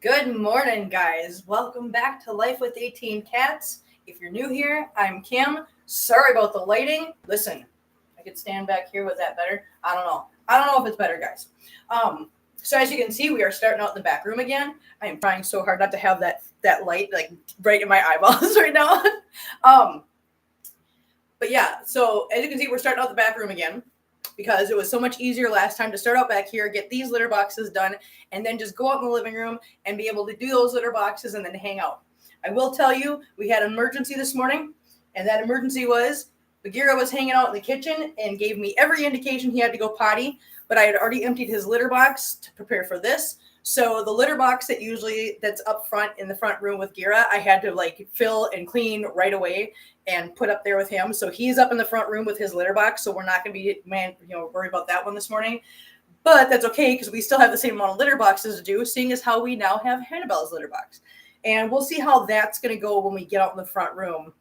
Good morning, guys. Welcome back to Life with 18 Cats. If you're new here, I'm Kim. Sorry about the lighting. Listen, I could stand back here. Was that better? I don't know. I don't know if it's better, guys. So as you can see, we are starting out in the back room again. I am trying so hard not to have that light like right in my eyeballs right now. But yeah, so as you can see, we're starting out the back room again, because it was so much easier last time to start out back here, get these litter boxes done, and then just go out in the living room and be able to do those litter boxes and then hang out. I will tell you, we had an emergency this morning, and that emergency was Bagheera was hanging out in the kitchen and gave me every indication he had to go potty, but I had already emptied his litter box to prepare for this. So the litter box that's up front in the front room with Gira, I had to like fill and clean right away and put up there with him. So he's up in the front room with his litter box. So we're not going to be worried about that one this morning. But that's okay, because we still have the same amount of litter boxes to do, seeing as how we now have Hanabelle's litter box. And we'll see how that's going to go when we get out in the front room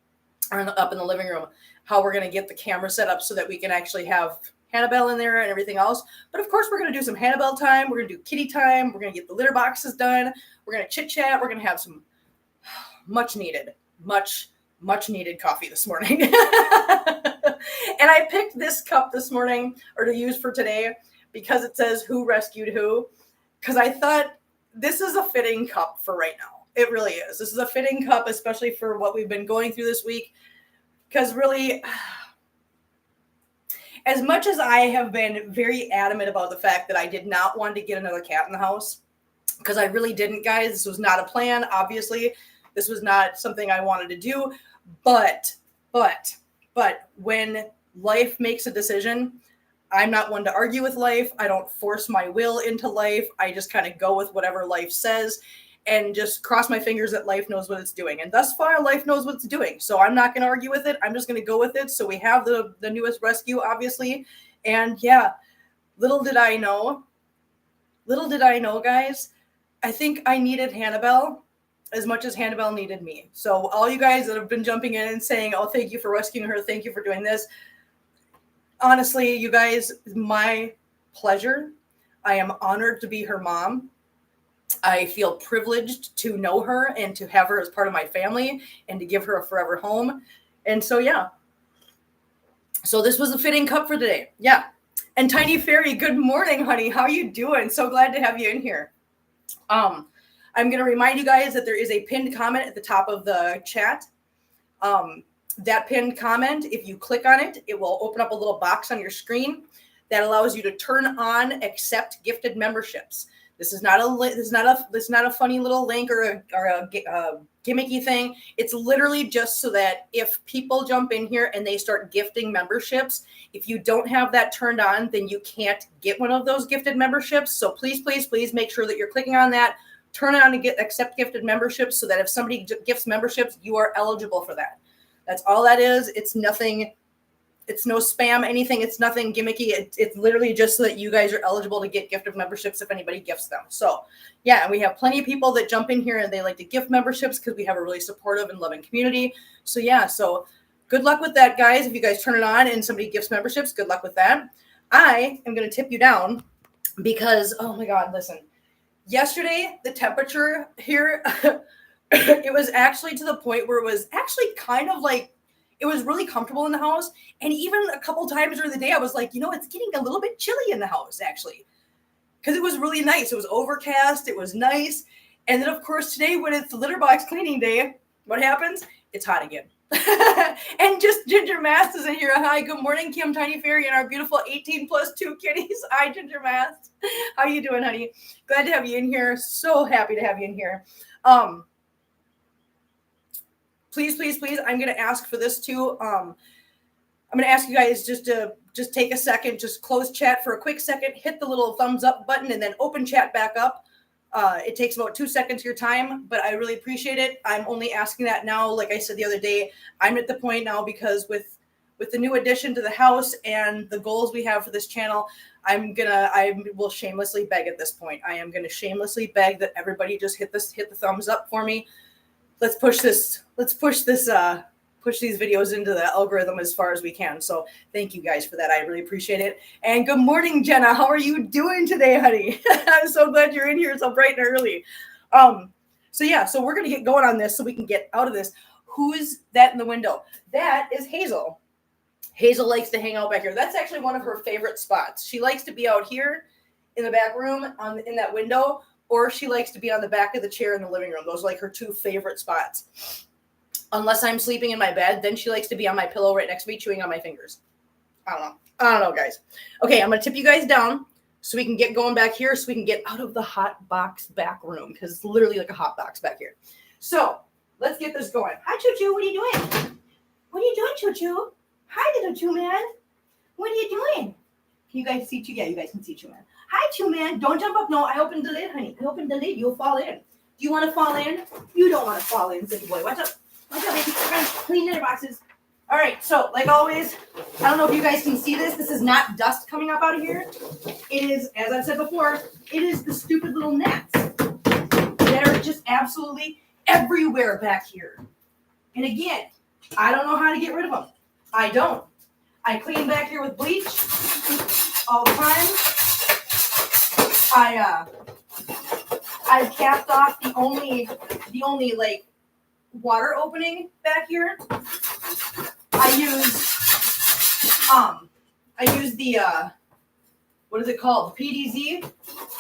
or up in the living room, how we're going to get the camera set up so that we can actually have Hanabelle in there and everything else. But of course, we're going to do some Hanabelle time. We're going to do kitty time. We're going to get the litter boxes done. We're going to chit chat. We're going to have some much needed coffee this morning. And I picked this cup this morning, or to use for today, because it says who rescued who, because I thought this is a fitting cup for right now. It really is. This is a fitting cup, especially for what we've been going through this week, because really, as much as I have been very adamant about the fact that I did not want to get another cat in the house, because I really didn't, guys. This was not a plan, obviously. This was not something I wanted to do. But when life makes a decision, I'm not one to argue with life. I don't force my will into life. I just kind of go with whatever life says and just cross my fingers that life knows what it's doing. And thus far, life knows what it's doing. So I'm not going to argue with it. I'm just going to go with it. So we have the newest rescue, obviously. And yeah, little did I know, guys, I think I needed Hanabelle as much as Hanabelle needed me. So all you guys that have been jumping in and saying, oh, thank you for rescuing her. Thank you for doing this. Honestly, you guys, my pleasure. I am honored to be her mom. I feel privileged to know her and to have her as part of my family and to give her a forever home. And so, yeah. So this was a fitting cup for today. Yeah. And Tiny Fairy, good morning, honey. How you doing? So glad to have you in here. I'm going to remind you guys that there is a pinned comment at the top of the chat. That pinned comment, if you click on it, it will open up a little box on your screen that allows you to turn on accept gifted memberships. This is not a funny little link or a gimmicky thing. It's literally just so that if people jump in here and they start gifting memberships, if you don't have that turned on, then you can't get one of those gifted memberships. So please make sure that you're clicking on that. Turn it on to get accept gifted memberships so that if somebody gifts memberships, you are eligible for that. That's all that is. It's nothing. It's no spam, anything. It's nothing gimmicky. It's literally just so that you guys are eligible to get gifted memberships if anybody gifts them. So, yeah, and we have plenty of people that jump in here and they like to gift memberships because we have a really supportive and loving community. So, yeah, so good luck with that, guys. If you guys turn it on and somebody gifts memberships, good luck with that. I am going to tip you down because, oh, my God, listen. Yesterday, the temperature here, it was actually to the point where it was actually kind of like, it was really comfortable in the house. And even a couple times during the day, I was like, it's getting a little bit chilly in the house, actually. Because it was really nice. It was overcast. It was nice. And then, of course, today when it's litter box cleaning day, what happens? It's hot again. And just Ginger Mast is in here. Hi, good morning, Kim, Tiny Fairy, and our beautiful 18 plus 2 kitties. Hi, Ginger Mast. How you doing, honey? Glad to have you in here. So happy to have you in here. Please, I'm going to ask for this too. I'm going to ask you guys just to take a second, just close chat for a quick second, hit the little thumbs up button, and then open chat back up. It takes about 2 seconds of your time, but I really appreciate it. I'm only asking that now. Like I said the other day, I'm at the point now because with the new addition to the house and the goals we have for this channel, I will shamelessly beg at this point. I am going to shamelessly beg that everybody just hit the thumbs up for me. Let's push these videos into the algorithm as far as we can. So thank you guys for that. I really appreciate it. And good morning, Jenna. How are you doing today, honey? I'm so glad you're in here so bright and early. So yeah, so we're gonna get going on this so we can get out of this. Who's that in the window? That is Hazel. Hazel likes to hang out back here. That's actually one of her favorite spots. She likes to be out here in the back room in that window, or she likes to be on the back of the chair in the living room. Those are like her two favorite spots. Unless I'm sleeping in my bed, then she likes to be on my pillow right next to me, chewing on my fingers. I don't know, guys. Okay, I'm going to tip you guys down so we can get going back here, so we can get out of the hot box back room, because it's literally like a hot box back here. So let's get this going. Hi, Choo-Choo. What are you doing? What are you doing, Choo-Choo? Hi, little Choo-Man. What are you doing? Can you guys see Choo? Yeah, you guys can see Choo-Man. Hi, Choo-Man. Don't jump up. No, I opened the lid, honey. I opened the lid. You'll fall in. Do you want to fall in? You don't want to fall in, silly boy. Watch out. Watch out, baby. We're going to clean litter boxes. All right, so like always, I don't know if you guys can see this. This is not dust coming up out of here. It is, as I've said before, it is the stupid little gnats that are just absolutely everywhere back here. And again, I don't know how to get rid of them. I don't. I clean back here with bleach all the time. I've capped off the only like water opening back here. I use the what is it called? PDZ,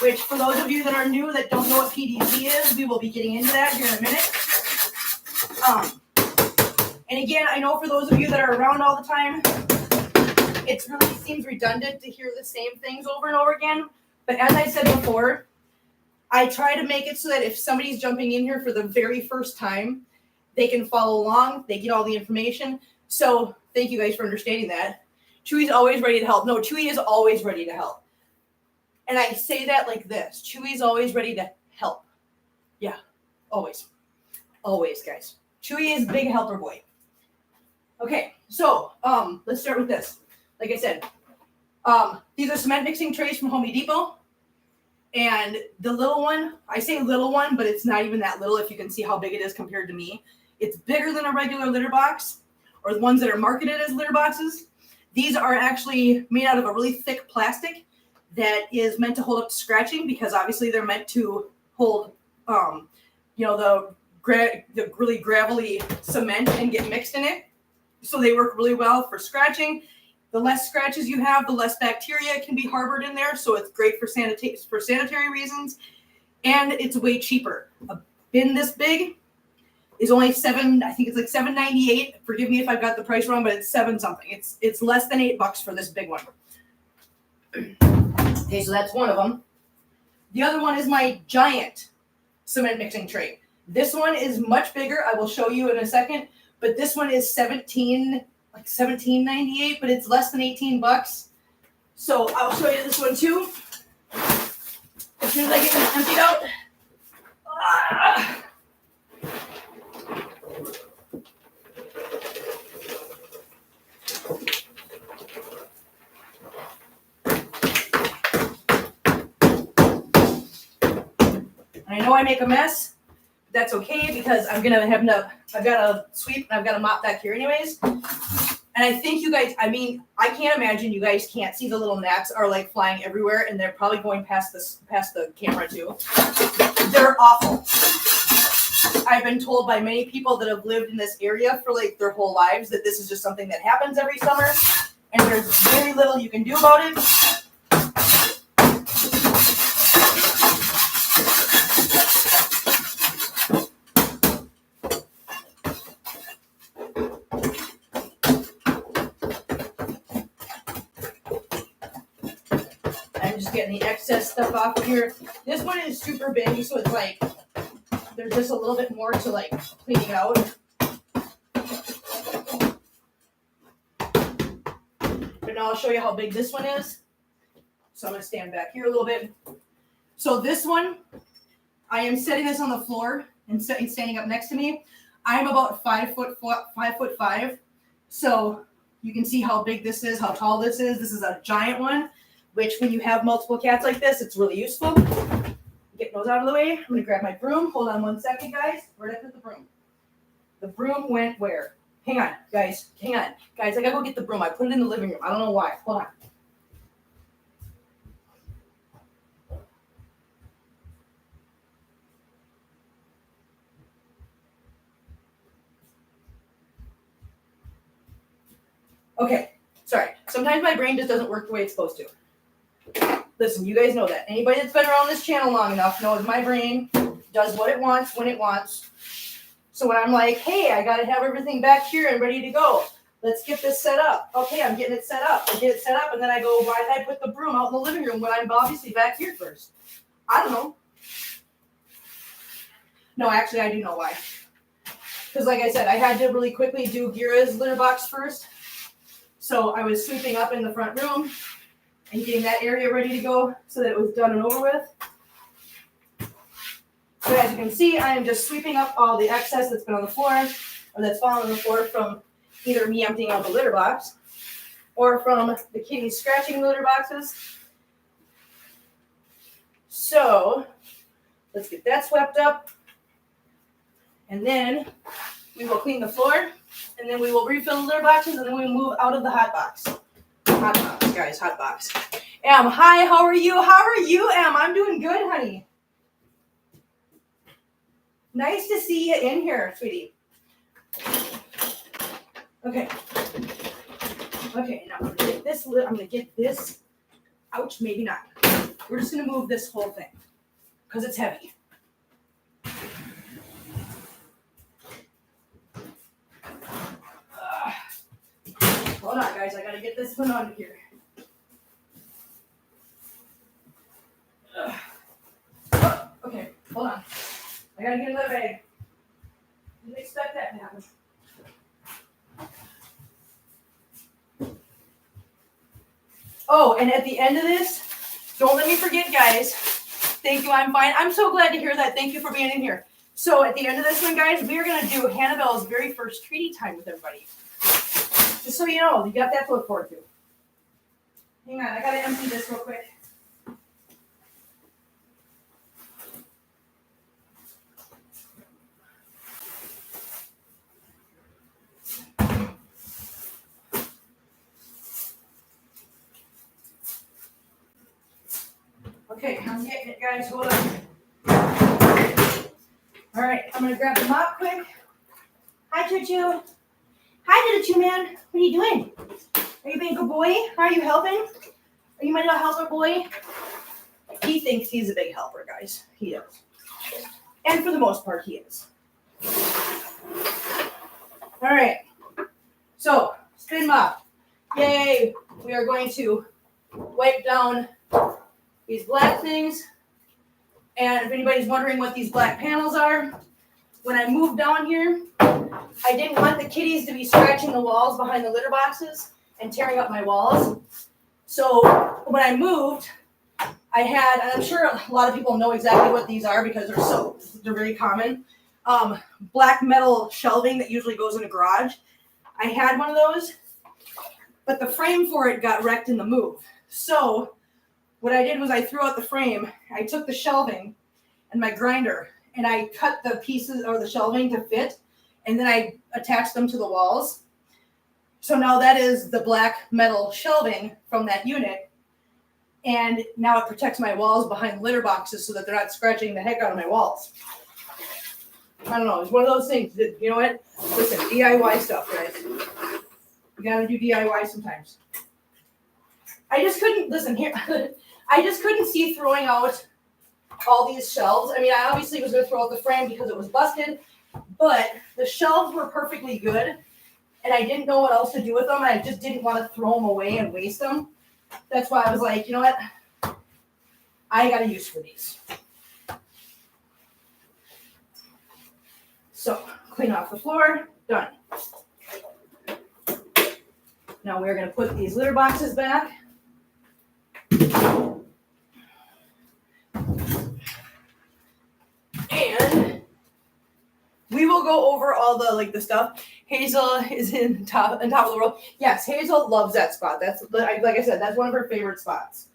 which for those of you that are new that don't know what PDZ is, we will be getting into that here in a minute. And again, I know for those of you that are around all the time, it really seems redundant to hear the same things over and over again. But as I said before, I try to make it so that if somebody's jumping in here for the very first time, they can follow along, they get all the information. So thank you guys for understanding that. Chewy's always ready to help. No, Chewy is always ready to help. And I say that like this. Chewy's always ready to help. Yeah, always. Always, guys. Chewy is a big helper boy. Okay, so let's start with this. Like I said, these are cement mixing trays from Home Depot. And the little one, I say little one, but it's not even that little if you can see how big it is compared to me. It's bigger than a regular litter box, or the ones that are marketed as litter boxes. These are actually made out of a really thick plastic that is meant to hold up to scratching, because obviously they're meant to hold, the really gravelly cement and get mixed in it. So they work really well for scratching. The less scratches you have, the less bacteria can be harbored in there. So it's great for sanitary reasons. And it's way cheaper. A bin this big is only I think it's like $7.98. Forgive me if I've got the price wrong, but it's $7 something. It's less than $8 for this big one. Okay, so that's one of them. The other one is my giant cement mixing tray. This one is much bigger. I will show you in a second, but this one is $17.98, but it's less than $18. So I'll show you this one too. As soon as I get this emptied out. I know I make a mess. That's okay, because I've got to sweep and I've got to mop back here anyways. And I think you guys, I can't imagine you guys can't see the little gnats are like flying everywhere, and they're probably going past the camera too. They're awful. I've been told by many people that have lived in this area for like their whole lives that this is just something that happens every summer, and there's very little you can do about it. Getting the excess stuff off of here. This one is super big, so it's like there's just a little bit more to like cleaning out. But now I'll show you how big this one is. So I'm going to stand back here a little bit. So this one, I am setting this on the floor and standing up next to me. I'm about 5'5". So you can see how big this is, how tall this is. This is a giant one, which when you have multiple cats like this, it's really useful. Get those out of the way. I'm going to grab my broom. Hold on one second, guys. Where did I put the broom? The broom went where? Hang on, guys. Hang on. Guys, I got to go get the broom. I put it in the living room. I don't know why. Hold on. Okay, sorry. Sometimes my brain just doesn't work the way it's supposed to. Listen, you guys know that. Anybody that's been around this channel long enough knows my brain does what it wants when it wants. So when I'm like, hey, I got to have everything back here and ready to go. Let's get this set up. Okay, I'm getting it set up. I get it set up, and then I go, why did I put the broom out in the living room when I'm obviously back here first? I don't know. No, actually, I do know why. Because like I said, I had to really quickly do Gira's litter box first. So I was sweeping up in the front room and getting that area ready to go so that it was done and over with. So as you can see, I am just sweeping up all the excess that's been on the floor or that's fallen on the floor from either me emptying out the litter box or from the kitties scratching the litter boxes. So let's get that swept up. And then we will clean the floor, and then we will refill the litter boxes, and then we will move out of the hot box. Hot box, guys, hot box. Em, hi, how are you? How are you, Em? I'm doing good, honey. Nice to see you in here, sweetie. Okay. Okay, now I'm gonna get this. I'm gonna get this. Ouch, maybe not. We're just gonna move this whole thing because it's heavy. Hold on, guys. I gotta get this one under here. Okay, hold on. I gotta get in that bag. Didn't expect that to happen. Oh, and at the end of this, don't let me forget, guys. Thank you, I'm fine. I'm so glad to hear that. Thank you for being in here. So at the end of this one, guys, we are going to do Hanabelle's very first treaty time with everybody. Just so you know, you got that to look forward to. Hang on, I got to empty this real quick. Okay, I'm getting it, guys. Hold on. All right, I'm going to grab the mop quick. Hi, Choo-Choo. Hi, Choo-Choo, man. What are you doing? Are you being a good boy? Are you helping? Are you my little helper boy? He thinks he's a big helper, guys. He is. And for the most part, he is. All right. So, spin mop. Yay. We are going to wipe down these black things. And if anybody's wondering what these black panels are, when I moved down here, I didn't want the kitties to be scratching the walls behind the litter boxes and tearing up my walls. So when I moved, I had, and I'm sure a lot of people know exactly what these are because they're very common, black metal shelving that usually goes in a garage. I had one of those, but the frame for it got wrecked in the move. So what I did was I threw out the frame, I took the shelving and my grinder, and I cut the pieces or the shelving to fit, and then I attached them to the walls. So now that is the black metal shelving from that unit, and now it protects my walls behind litter boxes so that they're not scratching the heck out of my walls. I don't know, it's one of those things that, you know what? Listen, DIY stuff, guys. You gotta do DIY sometimes. I just couldn't, listen here, I just couldn't see throwing out all these shelves. I mean, I obviously was going to throw out the frame because it was busted, but the shelves were perfectly good, and I didn't know what else to do with them, and I just didn't want to throw them away and waste them. That's why I was like, you know what? I got a use for these. So, clean off the floor. Done. Now we're going to put these litter boxes back. And we will go over all the stuff. Hazel is on top of the world. Yes, Hazel loves that spot. That's, like I said, that's one of her favorite spots.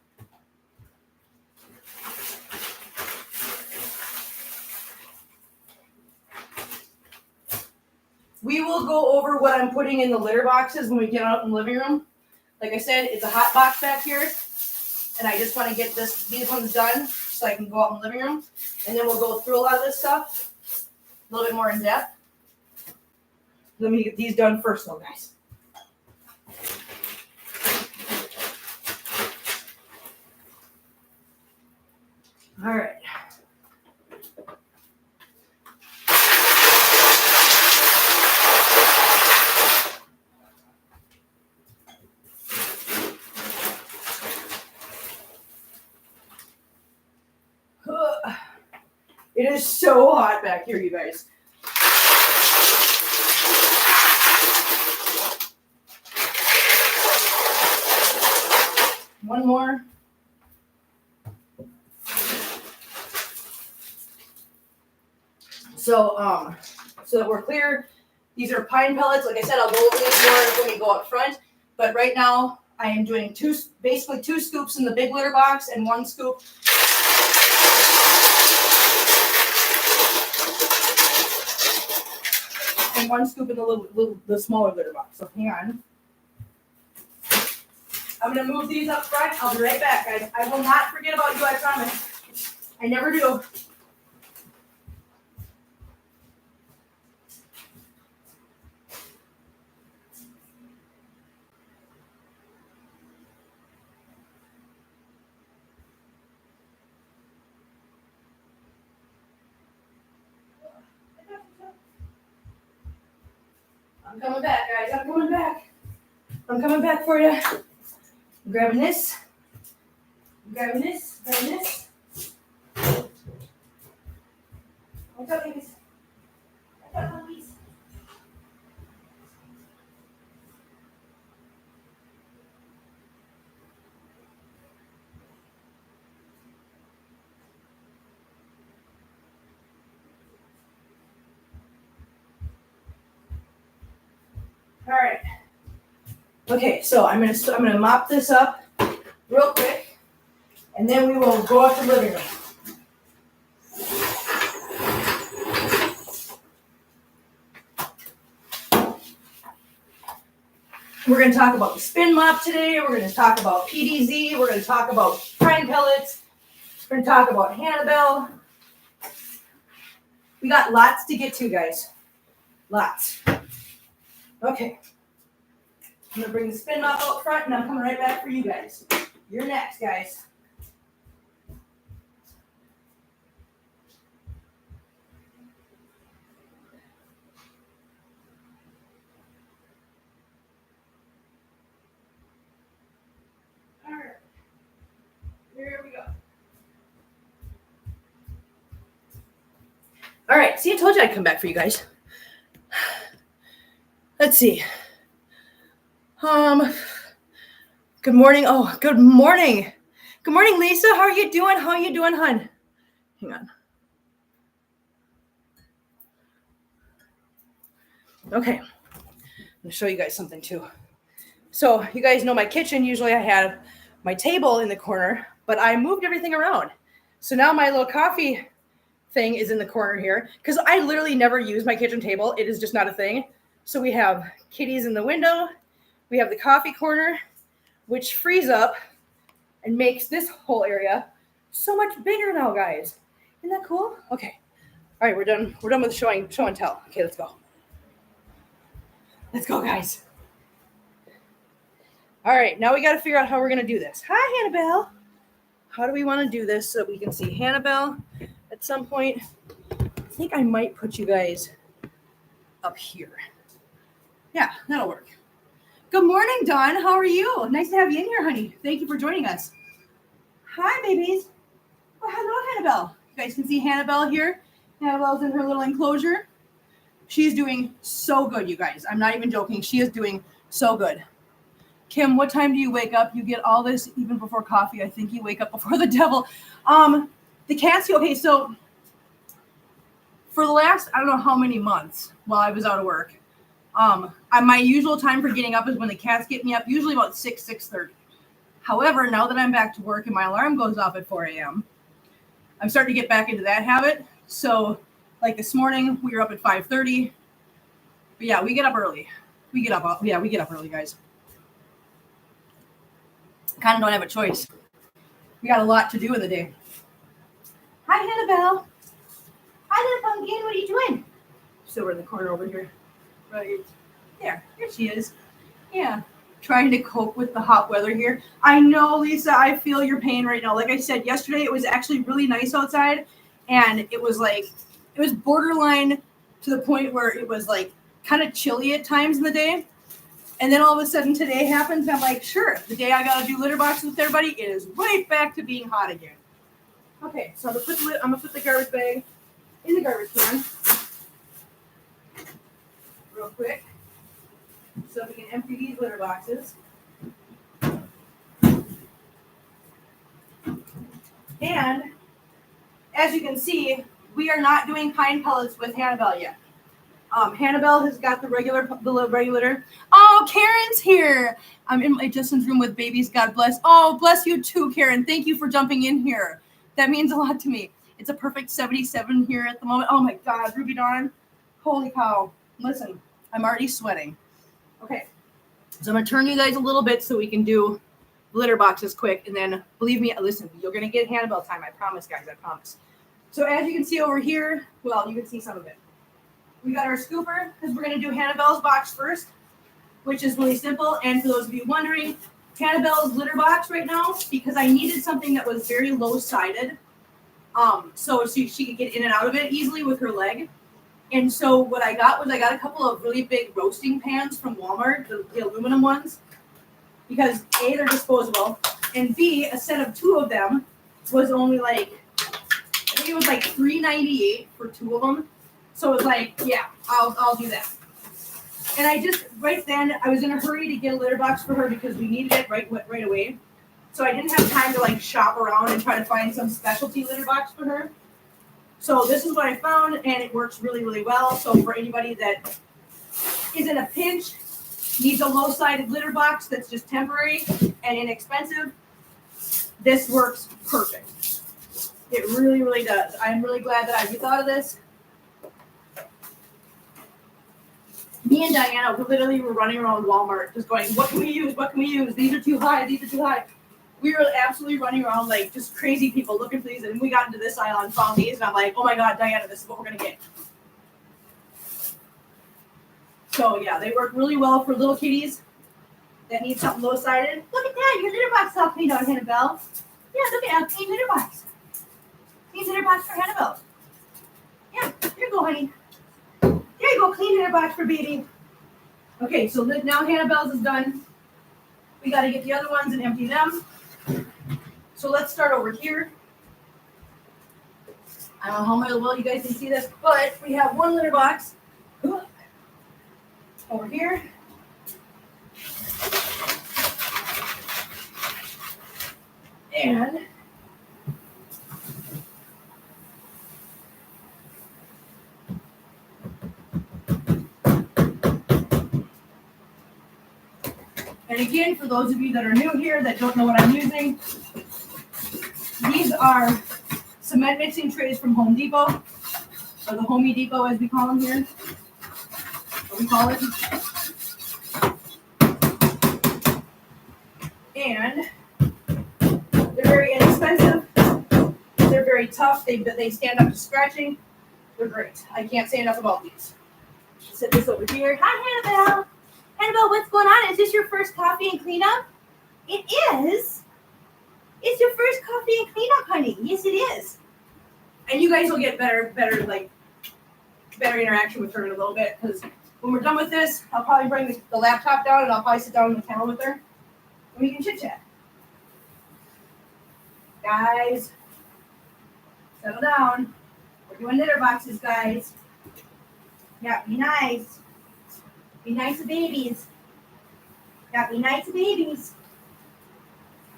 We will go over what I'm putting in the litter boxes when we get out in the living room. Like I said, it's a hot box back here, and I just want to get these ones done so I can go out in the living room, and then we'll go through a lot of this stuff a little bit more in depth. Let me get these done first, though, guys. All right. It is so hot back here, you guys. One more. So, so that we're clear, these are pine pellets. Like I said, I'll go over these more when we go up front. But right now, I am doing basically two scoops in the big litter box and one scoop. And one scoop in the smaller litter box. So hang on. I'm gonna move these up front. I'll be right back, guys. I will not forget about you, I promise. I never do. I'm coming back, guys. I'm coming back. I'm coming back for you. I'm grabbing this. I'm grabbing this. Grabbing this. What's up, babies? What's up, puppies? All right. Okay, so I'm gonna mop this up real quick, and then we will go up to the living room. We're going to talk about the spin mop today. We're going to talk about PDZ. We're going to talk about pine pellets. We're going to talk about Hanabelle. We got lots to get to, guys. Lots. Okay. I'm going to bring the spin mop out front, and I'm coming right back for you guys. You're next, guys. All right. Here we go. All right. See, I told you I'd come back for you guys. Let's see. Good morning. Oh, good morning. Good morning, Lisa. How are you doing? How are you doing, hon? Hang on. Okay. I'm going to show you guys something too. So you guys know my kitchen. Usually I have my table in the corner, but I moved everything around. So now my little coffee thing is in the corner here because I literally never use my kitchen table. It is just not a thing. So we have kitties in the window. We have the coffee corner, which frees up and makes this whole area so much bigger now, guys. Isn't that cool? Okay. All right, we're done. We're done with show and tell. Okay, let's go. Let's go, guys. All right, now we got to figure out how we're going to do this. Hi, Hanabelle. How do we want to do this so that we can see Hanabelle at some point? I think I might put you guys up here. Yeah, that'll work. Good morning, Dawn. How are you? Nice to have you in here, honey. Thank you for joining us. Hi, babies. Oh, hello, Hanabelle. You guys can see Hanabelle here. Hanabelle's in her little enclosure. She's doing so good, you guys. I'm not even joking. She is doing so good. Kim, what time do you wake up? You get all this even before coffee. I think you wake up before the devil. The cats, okay, so for the last, I don't know how many months while I was out of work, my usual time for getting up is when the cats get me up, usually about 6:30. However, now that I'm back to work and my alarm goes off at 4 a.m., I'm starting to get back into that habit. So, like this morning, we were up at 5:30. But yeah, we get up early. We get up early, guys. Kind of don't have a choice. We got a lot to do in the day. Hi, Hanabelle. Hi, little pumpkin. What are you doing? So we're in the corner over here. Right there. Here she is. Yeah. trying to cope with the hot weather here. I know, Lisa, I feel your pain right now. Like I said, yesterday it was actually really nice outside, and it was borderline to the point where it was like kind of chilly at times in the day. And then all of a sudden today happens, and I'm like, sure, the day I got to do litter boxes with everybody, it is right back to being hot again. Okay, so I'm gonna put the garbage bag in the garbage can real quick so we can empty these litter boxes. And as you can see, we are not doing pine pellets with Hanabelle yet. Hanabelle has got the regular. Oh, Karen's here. I'm in my Justin's room with babies. God bless. Oh, bless you too, Karen. Thank you for jumping in here. That means a lot to me. It's a perfect 77 here at the moment. Oh my God, Ruby Dawn. Holy cow. Listen, I'm already sweating. Okay, so I'm going to turn you guys a little bit so we can do litter boxes quick. And then, believe me, listen, you're going to get Hanabelle time. I promise, guys. I promise. So as you can see over here, well, you can see some of it. We got our scooper because we're going to do Hanabelle's box first, which is really simple. And for those of you wondering, Hanabelle's litter box right now, because I needed something that was very low-sided, so she could get in and out of it easily with her leg. And so what I got was a couple of really big roasting pans from Walmart, the aluminum ones, because A, they're disposable, and B, a set of 2 of them was only like, I think it was like $3.98 for 2 of them. So it was like, yeah, I'll do that. And I just, right then, I was in a hurry to get a litter box for her because we needed it right away. So I didn't have time to like shop around and try to find some specialty litter box for her. So this is what I found, and it works really, really well. So for anybody that is in a pinch, needs a low-sided litter box that's just temporary and inexpensive, this works perfect. It really, really does. I'm really glad that I thought of this. Me and Diana literally were running around Walmart just going, what can we use? What can we use? These are too high. These are too high. We were absolutely running around like just crazy people looking for these. And we got into this aisle and found these. And I'm like, oh my God, Diana, this is what we're going to get. So yeah, they work really well for little kitties that need something low-sided. Look at that. Your litter box is all cleaned out, Hanabelle. Yeah, look at that. Clean litter box. Clean litter box for Hanabelle. Yeah, there you go, honey. There you go, clean litter box for baby. Okay, so now Hanabelle's is done. We got to get the other ones and empty them. So let's start over here. I don't know how well you guys can see this, but we have one litter box over here. And again, for those of you that are new here that don't know what I'm using, these are cement mixing trays from Home Depot, or the Homey Depot as we call them here. What we call it. And they're very inexpensive. They're very tough. They stand up to scratching. They're great. I can't say enough about these. Set this over here. Hi, Hanabelle. Hanabelle, what's going on? Is this your first coffee and cleanup? It is. It's your first coffee and cleanup, honey. Yes, it is. And you guys will get better interaction with her in a little bit, because when we're done with this, I'll probably bring the laptop down and I'll probably sit down on the panel with her and we can chit chat. Guys, settle down. We're doing litter boxes, guys. Yeah, be nice. Be nice to babies. Yeah, be nice to babies.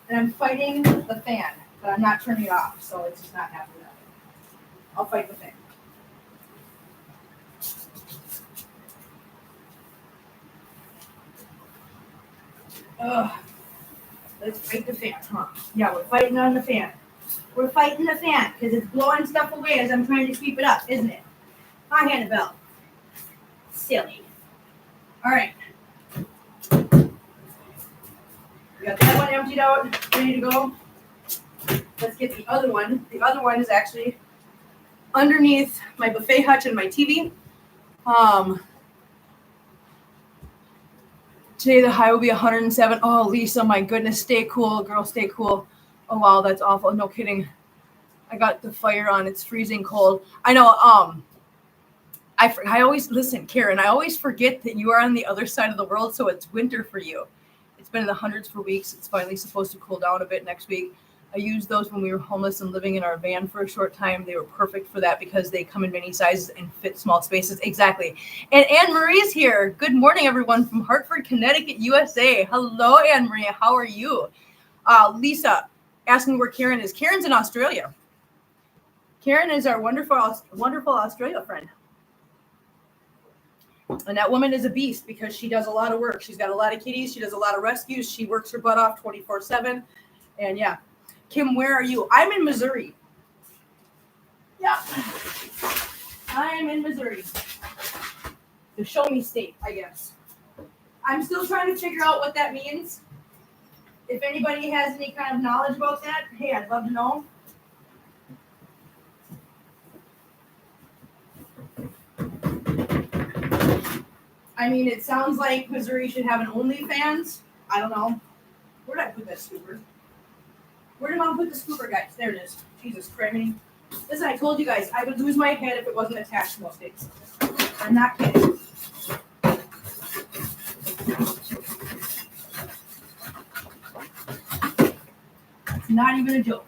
And I'm fighting the fan, but I'm not turning it off, so it's just not happening. I'll fight the fan. Ugh. Let's fight the fan, huh? Yeah, we're fighting on the fan. We're fighting the fan because it's blowing stuff away as I'm trying to keep it up, isn't it? Hi, Hanabelle. Silly. All right. We got that one emptied out, ready to go. Let's get the other one. The other one is actually underneath my buffet hutch and my TV. Today the high will be 107. Oh, Lisa, my goodness, stay cool, girl, stay cool. Oh wow, that's awful. No kidding. I got the fire on. It's freezing cold. I know. I always listen, Karen. I always forget that you are on the other side of the world, so it's winter for you. It's been in the hundreds for weeks. It's finally supposed to cool down a bit next week. I used those when we were homeless and living in our van for a short time. They were perfect for that because they come in many sizes and fit small spaces. Exactly. And Anne Marie's here. Good morning, everyone from Hartford, Connecticut, USA. Hello, Anne Marie. How are you? Lisa asking where Karen is. Karen's in Australia. Karen is our wonderful Australia friend. And that woman is a beast because she does a lot of work. She's got a lot of kitties. She does a lot of rescues. She works her butt off 24/7. And yeah. Kim, where are you? I'm in Missouri. Yeah. I'm in Missouri. The show me state, I guess. I'm still trying to figure out what that means. If anybody has any kind of knowledge about that, hey, I'd love to know. I mean, it sounds like Missouri should have an OnlyFans. I don't know. Where did I put that scooper? Where did Mom put the scooper, guys? There it is. Jesus Christ. Listen, I told you guys, I would lose my head if it wasn't attached most days. I'm not kidding. It's not even a joke.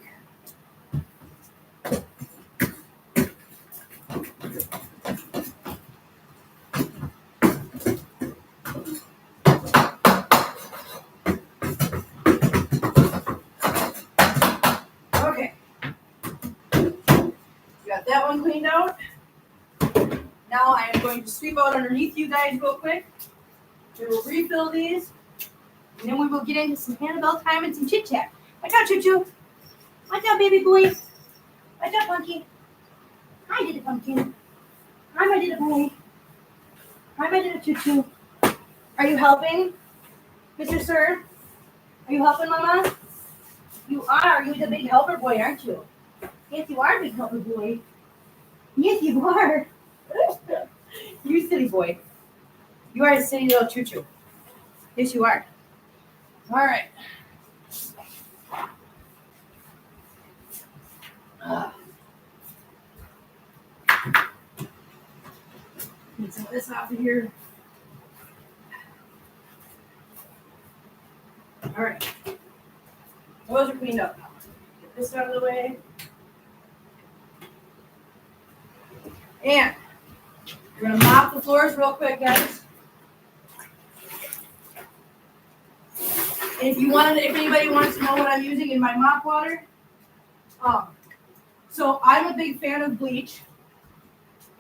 That one cleaned out. Now I am going to sweep out underneath you guys real quick. We will refill these. And then we will get into some Hanabelle time and some chit chat. Watch out, Choo Choo. Watch out, baby boy. Watch out, Punky. Hi, little pumpkin. Hi, my little boy. Hi, my little Choo Choo. Are you helping, Mr. Sir? Are you helping, Mama? You are. You're the big helper boy, aren't you? Yes, you are, big helper boy. Yes, you are. You silly boy. You are a silly little Choo Choo. Yes, you are. All right. Get some of this off of here. All right. Those are cleaned up now. Get this out of the way. And we're going to mop the floors real quick, guys. And if anybody wants to know what I'm using in my mop water, so I'm a big fan of bleach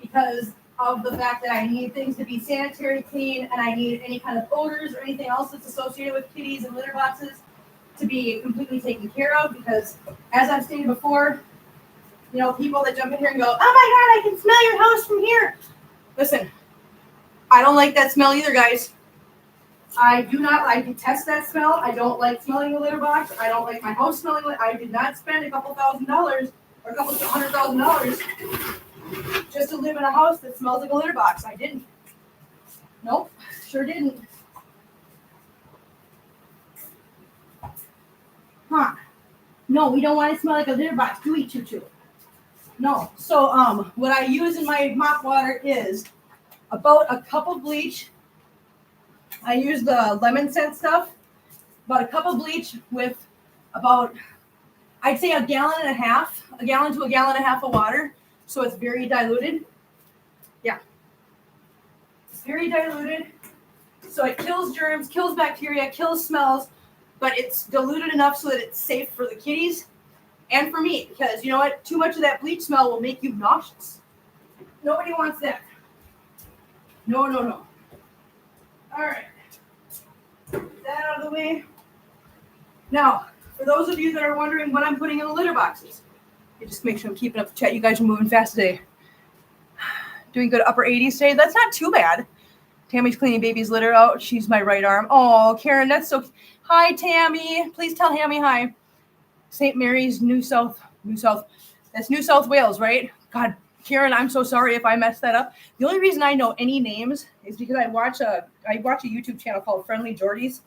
because of the fact that I need things to be sanitary, clean, and I need any kind of odors or anything else that's associated with kitties and litter boxes to be completely taken care of because, as I've stated before, you know, people that jump in here and go, oh my God, I can smell your house from here. Listen, I don't like that smell either, guys. I detest that smell. I don't like smelling the litter box. I don't like my house smelling like. I did not spend a couple $1,000 or a couple $100,000 just to live in a house that smells like a litter box. I didn't. Nope, sure didn't. Huh. No, we don't want to smell like a litter box, do we, Choo Choo? No. So what I use in my mop water is about a cup of bleach. I use the lemon scent stuff. About a cup of bleach with about, I'd say a gallon to a gallon and a half of water. So it's very diluted. Yeah. It's very diluted. So it kills germs, kills bacteria, kills smells, but it's diluted enough so that it's safe for the kitties. And for me, because you know what? Too much of that bleach smell will make you nauseous. Nobody wants that. No. All right. Get that out of the way. Now, for those of you that are wondering what I'm putting in the litter boxes, I just make sure I'm keeping up the chat. You guys are moving fast today. Doing good upper 80s today. That's not too bad. Tammy's cleaning baby's litter out. She's my right arm. Oh, Karen, that's so. Hi, Tammy. Please tell Hammy hi. St. Mary's, New South. That's New South Wales, right? God, Karen, I'm so sorry if I messed that up. The only reason I know any names is because I watch a YouTube channel called Friendly Jordies.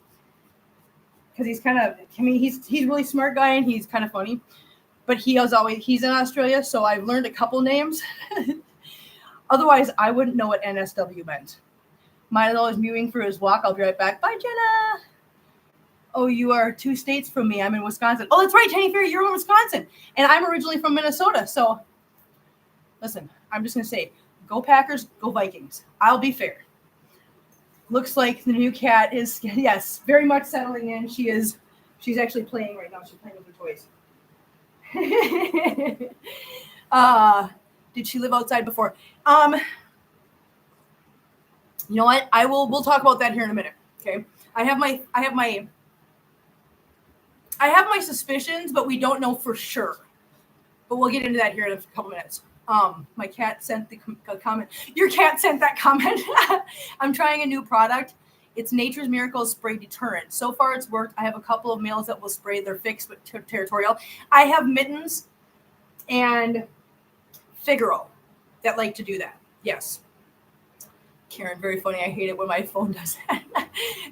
Because he's kind of, I mean, he's a really smart guy and he's kind of funny. But he's in Australia, so I've learned a couple names. Otherwise, I wouldn't know what NSW meant. Milo is mewing for his walk. I'll be right back. Bye, Jenna. Oh, you are 2 states from me. I'm in Wisconsin. Oh, that's right, Jenny Ferry, you're in Wisconsin. And I'm originally from Minnesota. So, listen, I'm just going to say, go Packers, go Vikings. I'll be fair. Looks like the new cat is, yes, very much settling in. She's actually playing right now. She's playing with her toys. Did she live outside before? You know what? We'll talk about that here in a minute. Okay. I have my suspicions, but we don't know for sure. But we'll get into that here in a couple minutes. My cat sent the comment. Your cat sent that comment. I'm trying a new product. It's Nature's Miracle Spray Deterrent. So far, it's worked. I have a couple of males that will spray. They're fixed but territorial. I have Mittens and Figaro that like to do that. Yes. Karen, very funny. I hate it when my phone does that.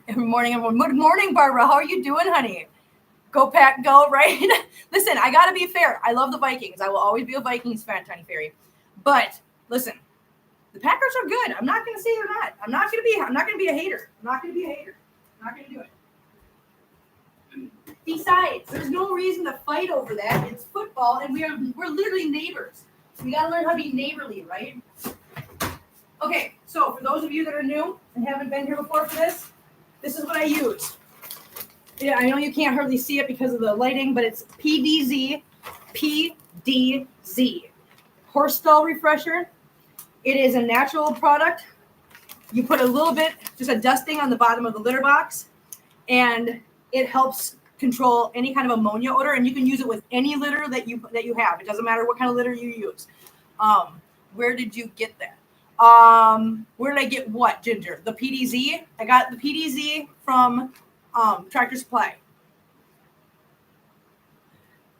Every morning, everyone. Good morning, Barbara. How are you doing, honey? Go Pack, go, right? Listen, I got to be fair. I love the Vikings. I will always be a Vikings fan, Tiny Fairy. But listen, the Packers are good. I'm not going to say they're not. I'm not going to be a hater. I'm not going to do it. Besides, there's no reason to fight over that. It's football, and we're literally neighbors. So we got to learn how to be neighborly, right? Okay, so for those of you that are new and haven't been here before for this is what I use. Yeah, I know you can't hardly see it because of the lighting, but it's PDZ. Horse stall refresher. It is a natural product. You put a little bit, just a dusting on the bottom of the litter box, and it helps control any kind of ammonia odor, and you can use it with any litter that you have. It doesn't matter what kind of litter you use. Where did you get that? Where did I get what, Ginger? The PDZ? I got the PDZ from Tractor Supply.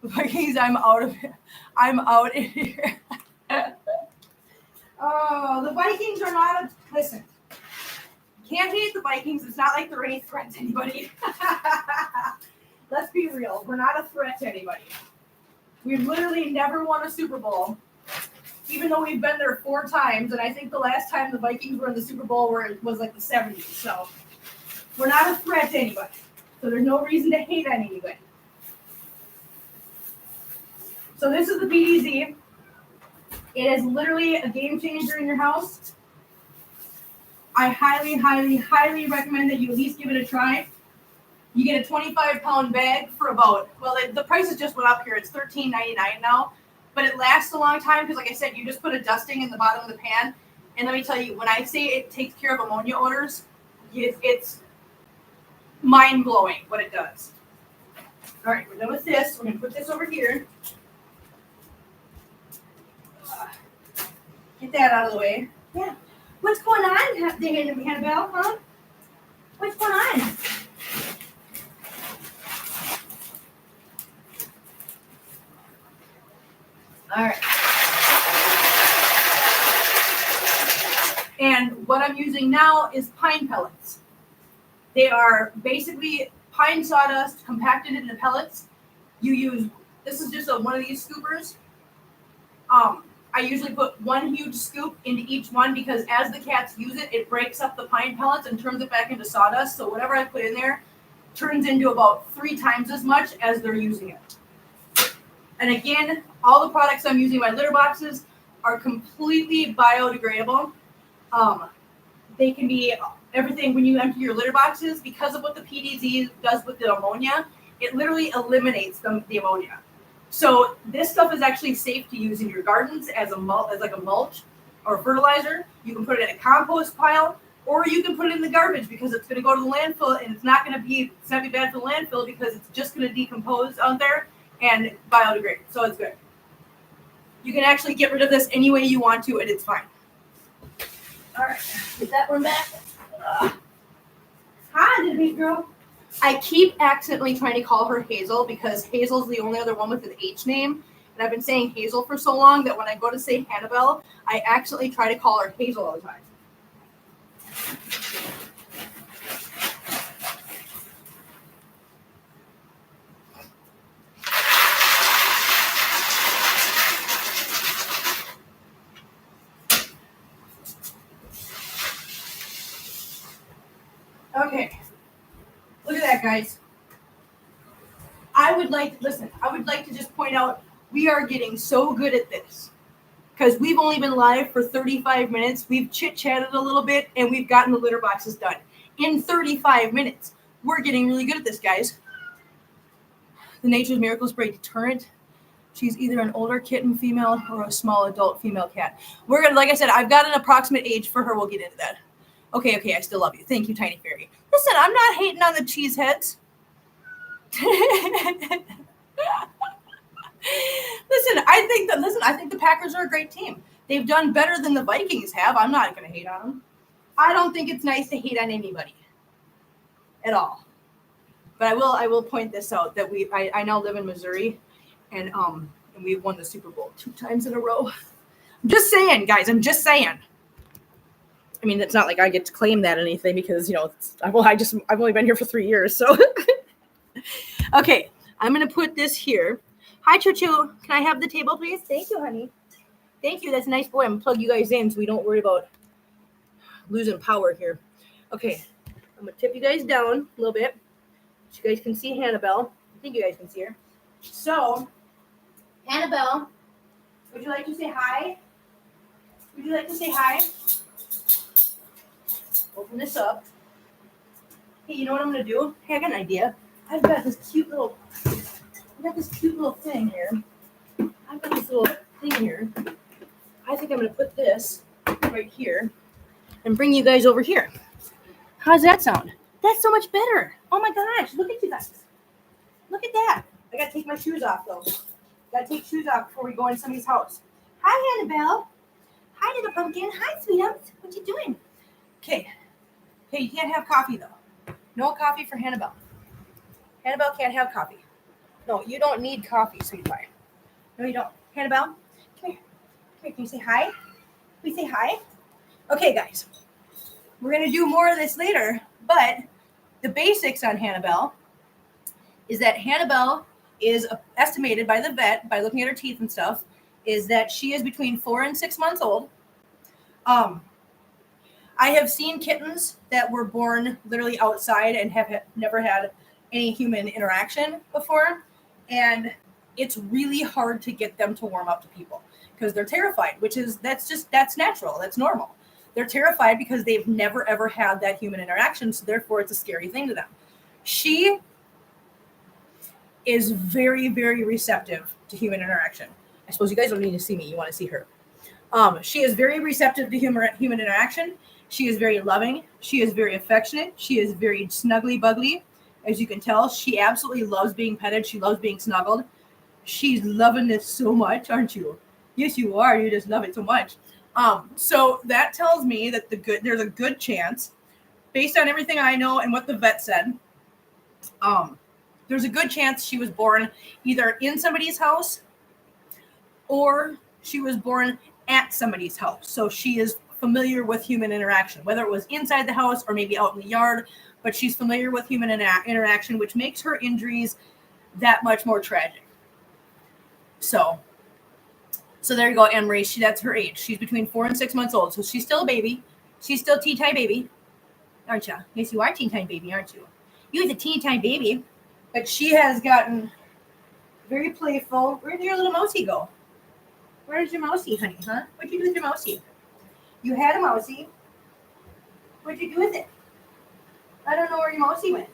Vikings, I'm out of here. Oh, the Vikings are not listen. Can't hate the Vikings. It's not like they're any threat to anybody. Let's be real. We're not a threat to anybody. We've literally never won a Super Bowl, even though we've been there 4 times. And I think the last time the Vikings were in the Super Bowl was like the 70s. So we're not a threat to anybody. So there's no reason to hate on anybody. So this is the PDZ. It is literally a game changer in your house. I highly, highly, highly recommend that you at least give it a try. You get a 25-pound bag for about, well, the prices just went up here. It's $13.99 now. But it lasts a long time because, like I said, you just put a dusting in the bottom of the pan. And let me tell you, when I say it takes care of ammonia odors, it's mind-blowing what it does. All right, we're done with this. We're going to put this over here. Get that out of the way. Yeah. What's going on, Hanabelle, huh? What's going on? All right. And what I'm using now is pine pellets. They are basically pine sawdust compacted into pellets. This is just one of these scoopers. I usually put one huge scoop into each one because as the cats use it, it breaks up the pine pellets and turns it back into sawdust. So whatever I put in there turns into about 3 times as much as they're using it. And again, all the products I'm using in my litter boxes are completely biodegradable. They can be everything when you empty your litter boxes because of what the PDZ does with the ammonia. It literally eliminates the ammonia. So this stuff is actually safe to use in your gardens as a mulch or fertilizer. You can put it in a compost pile, or you can put it in the garbage because it's going to go to the landfill, and it's not be bad for the landfill because it's just going to decompose out there and biodegrade. So it's good. You can actually get rid of this any way you want to, and it's fine. All right, get that one back. Hi, little girl. I keep accidentally trying to call her Hazel because Hazel's the only other one with an H name, And I've been saying Hazel for so long that when I go to say Hanabelle, I accidentally try to call her Hazel all the time. Okay. Look at that, guys. I would like to just point out we are getting so good at this because we've only been live for 35 minutes. We've chit-chatted a little bit and we've gotten the litter boxes done in 35 minutes. We're getting really good at this, guys. The Nature's Miracle Spray deterrent. She's either an older kitten female or a small adult female cat. We're gonna, like I said, I've got an approximate age for her. We'll get into that. Okay, I still love you. Thank you, Tiny Fairy. Listen, I'm not hating on the cheese heads. I think the Packers are a great team. They've done better than the Vikings have. I'm not going to hate on them. I don't think it's nice to hate on anybody at all. But I will point this out that I now live in Missouri, and we've won the Super Bowl 2 times in a row. I'm just saying, guys. I'm just saying. I mean, it's not like I get to claim that anything because I've only been here for 3 years, so. Okay, I'm going to put this here. Hi, Choo-Choo. Can I have the table, please? Thank you, honey. Thank you. That's a nice boy. I'm going to plug you guys in so we don't worry about losing power here. Okay, I'm going to tip you guys down a little bit so you guys can see Hanabelle. I think you guys can see her. So, Hanabelle, would you like to say hi? Would you like to say hi? Open this up. Hey, you know what I'm going to do? Hey, I got an idea. I've got this cute little thing here. I think I'm going to put this right here and bring you guys over here. How's that sound? That's so much better. Oh my gosh, look at you guys. Look at that. I got to take my shoes off though. Got to take shoes off before we go in somebody's house. Hi, Hanabelle. Hi, little pumpkin. Hi, sweetheart. What you doing? Okay, you can't have coffee though. No coffee for Hanabelle. Hanabelle can't have coffee. No, you don't need coffee, sweet pie. No, you don't. Hanabelle, come here. Can you say hi? Can we say hi? Okay, guys. We're going to do more of this later, but the basics on Hanabelle is that Hanabelle is estimated by the vet, by looking at her teeth and stuff, is that she is between 4 and 6 months old. I have seen kittens that were born literally outside and have never had any human interaction before, and it's really hard to get them to warm up to people because they're terrified, that's natural, that's normal. They're terrified because they've never ever had that human interaction, so therefore it's a scary thing to them. She is very, very receptive to human interaction. I suppose you guys don't need to see me, you want to see her. She is very receptive to human interaction. She is very loving. She is very affectionate. She is very snuggly buggly. As you can tell, she absolutely loves being petted. She loves being snuggled. She's loving this so much, aren't you? Yes, you are. You just love it so much. So that tells me that there's a good chance, based on everything I know and what the vet said, there's a good chance she was born either in somebody's house or she was born at somebody's house. So she is familiar with human interaction, whether it was inside the house or maybe out in the yard, but she's familiar with human interaction, which makes her injuries that much more tragic. So there you go, Anne-Marie. That's her age. She's between 4 and 6 months old. So she's still a baby. She's still teen time baby, aren't you? Yes, you are teen time baby, aren't you? You're the teen time baby. But she has gotten very playful. Where did your little mousey go? Where's your mousey, honey, huh? What'd you do with your mousey? You had a mousey. What'd you do with it? I don't know where your mousey went.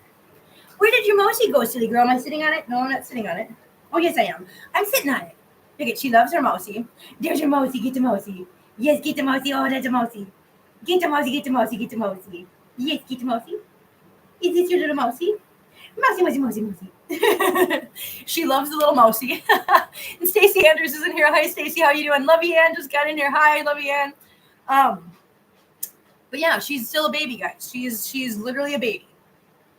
Where did your mousey go, silly girl? Am I sitting on it? No, I'm not sitting on it. Oh, yes, I am. I'm sitting on it. Look at, she loves her mousey. There's your mousey. Get the mousey. Yes, get the mousey. Oh, that's a mousey. Get the mousey. Get the mousey. Get the mousey. Yes, get the mousey. Is this your little mousey? Mousey, mousey, mousey, mousey. She loves the little mousey. And Stacey Andrews is in here. Hi, Stacey. How you doing? Lovey Ann just got in here. Hi, Lovey Ann. But yeah, she's still a baby, guys. She's literally a baby.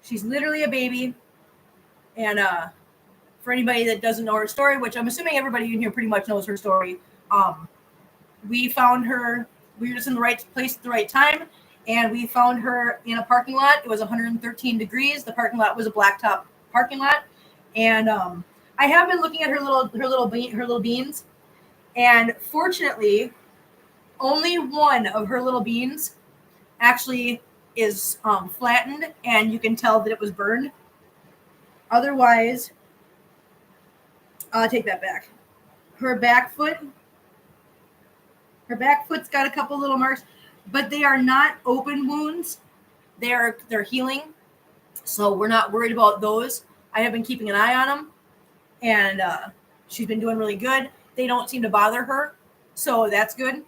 She's literally a baby. And For anybody that doesn't know her story, which I'm assuming everybody in here pretty much knows her story, we found her. We were just in the right place at the right time, and we found her in a parking lot. It was 113 degrees. The parking lot was a blacktop parking lot, and I have been looking at her little beans, and fortunately, only one of her little beans actually is flattened, and you can tell that it was burned. Otherwise, I'll take that back. Her back foot's got a couple little marks, but they are not open wounds. They're healing, so we're not worried about those. I have been keeping an eye on them, and she's been doing really good. They don't seem to bother her, so that's good.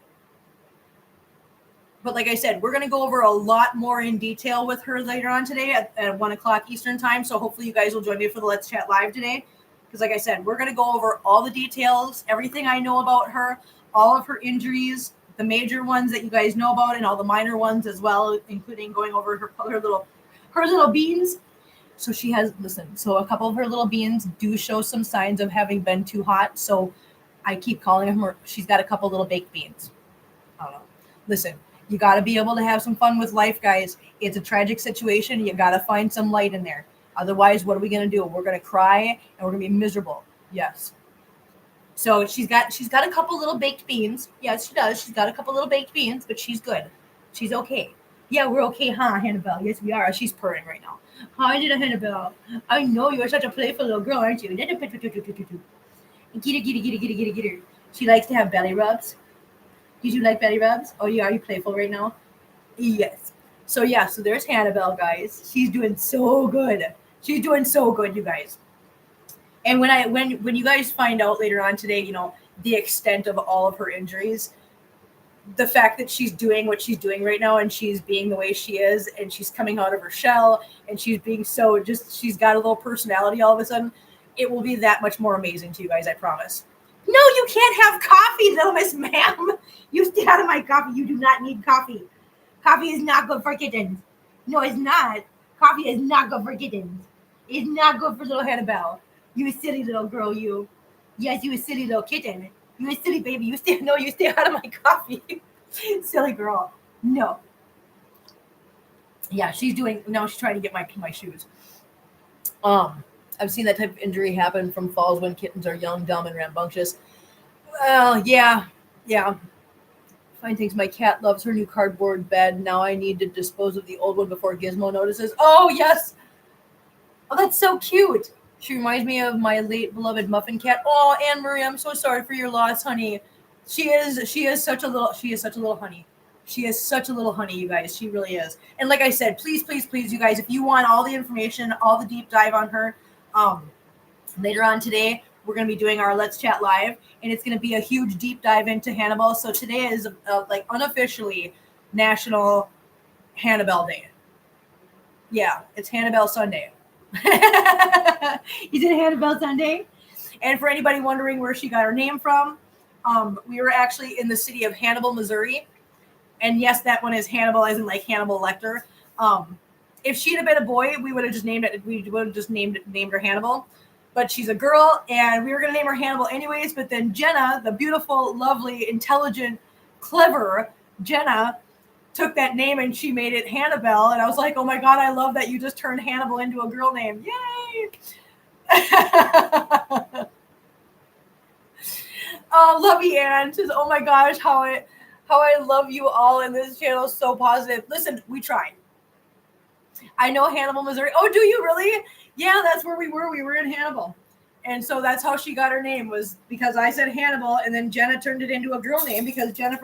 But like I said, we're going to go over a lot more in detail with her later on today at 1 o'clock Eastern time. So hopefully you guys will join me for the Let's Chat Live today. Because like I said, we're going to go over all the details, everything I know about her, all of her injuries, the major ones that you guys know about, and all the minor ones as well, including going over her little beans. So she has, so a couple of her little beans do show some signs of having been too hot. So I keep calling her, she's got a couple little baked beans. I don't know. Listen. You got to be able to have some fun with life, guys. It's a tragic situation. You got to find some light in there. Otherwise, what are we going to do? We're going to cry and we're going to be miserable. Yes. So she's got a couple little baked beans. Yes, she does. She's got a couple little baked beans, but she's good. She's okay. Yeah, we're okay, huh, Hanabelle? Yes, we are. She's purring right now. Hi, little Hanabelle. I know you're such a playful little girl, aren't you? Get her. She likes to have belly rubs. Did you like belly rubs? Oh, yeah. Are you playful right now? Yes. So there's Hanabelle, guys. She's doing so good. She's doing so good, you guys. And when you guys find out later on today, the extent of all of her injuries, the fact that she's doing what she's doing right now, and she's being the way she is, and she's coming out of her shell, and she's being she's got a little personality all of a sudden, it will be that much more amazing to you guys, I promise. No, you can't have coffee, little Miss Ma'am. You stay out of my coffee. You do not need coffee. Coffee is not good for kittens. No, it's not. Coffee is not good for kittens. It's not good for little Hanabelle. You a silly little girl, you. Yes, you a silly little kitten. You a silly baby. You stay out of my coffee. Silly girl. No. Yeah, she's trying to get my shoes. I've seen that type of injury happen from falls when kittens are young, dumb, and rambunctious. Well, yeah. Fine things. My cat loves her new cardboard bed. Now I need to dispose of the old one before Gizmo notices. Oh, yes. Oh, that's so cute. She reminds me of my late beloved muffin cat. Oh, Anne Marie, I'm so sorry for your loss, honey. She is such a little honey. She is such a little honey, you guys. She really is. And like I said, please, you guys, if you want all the information, all the deep dive on her, later on today, we're going to be doing our Let's Chat Live, and it's going to be a huge deep dive into Hanabelle. So today is like unofficially National Hanabelle Day. Yeah, it's Hanabelle Sunday. Is it Hanabelle Sunday? And for anybody wondering where she got her name from, we were actually in the city of Hannibal, Missouri. And yes, that one is Hannibal, as in like Hannibal Lecter. If she'd have been a boy, we would have just named it. We would have just named her Hannibal. But she's a girl, and we were going to name her Hannibal anyways. But then Jenna, the beautiful, lovely, intelligent, clever Jenna, took that name and she made it Hanabelle. And I was like, oh my God, I love that you just turned Hannibal into a girl name. Yay! Oh, Lovey Ann says, oh my gosh, how I love you all, and this channel is so positive. Listen, we tried. I know Hannibal, Missouri. Oh, do you really? Yeah, that's where we were. We were in Hannibal. And so that's how she got her name, was because I said Hannibal, and then Jenna turned it into a girl name because Jenna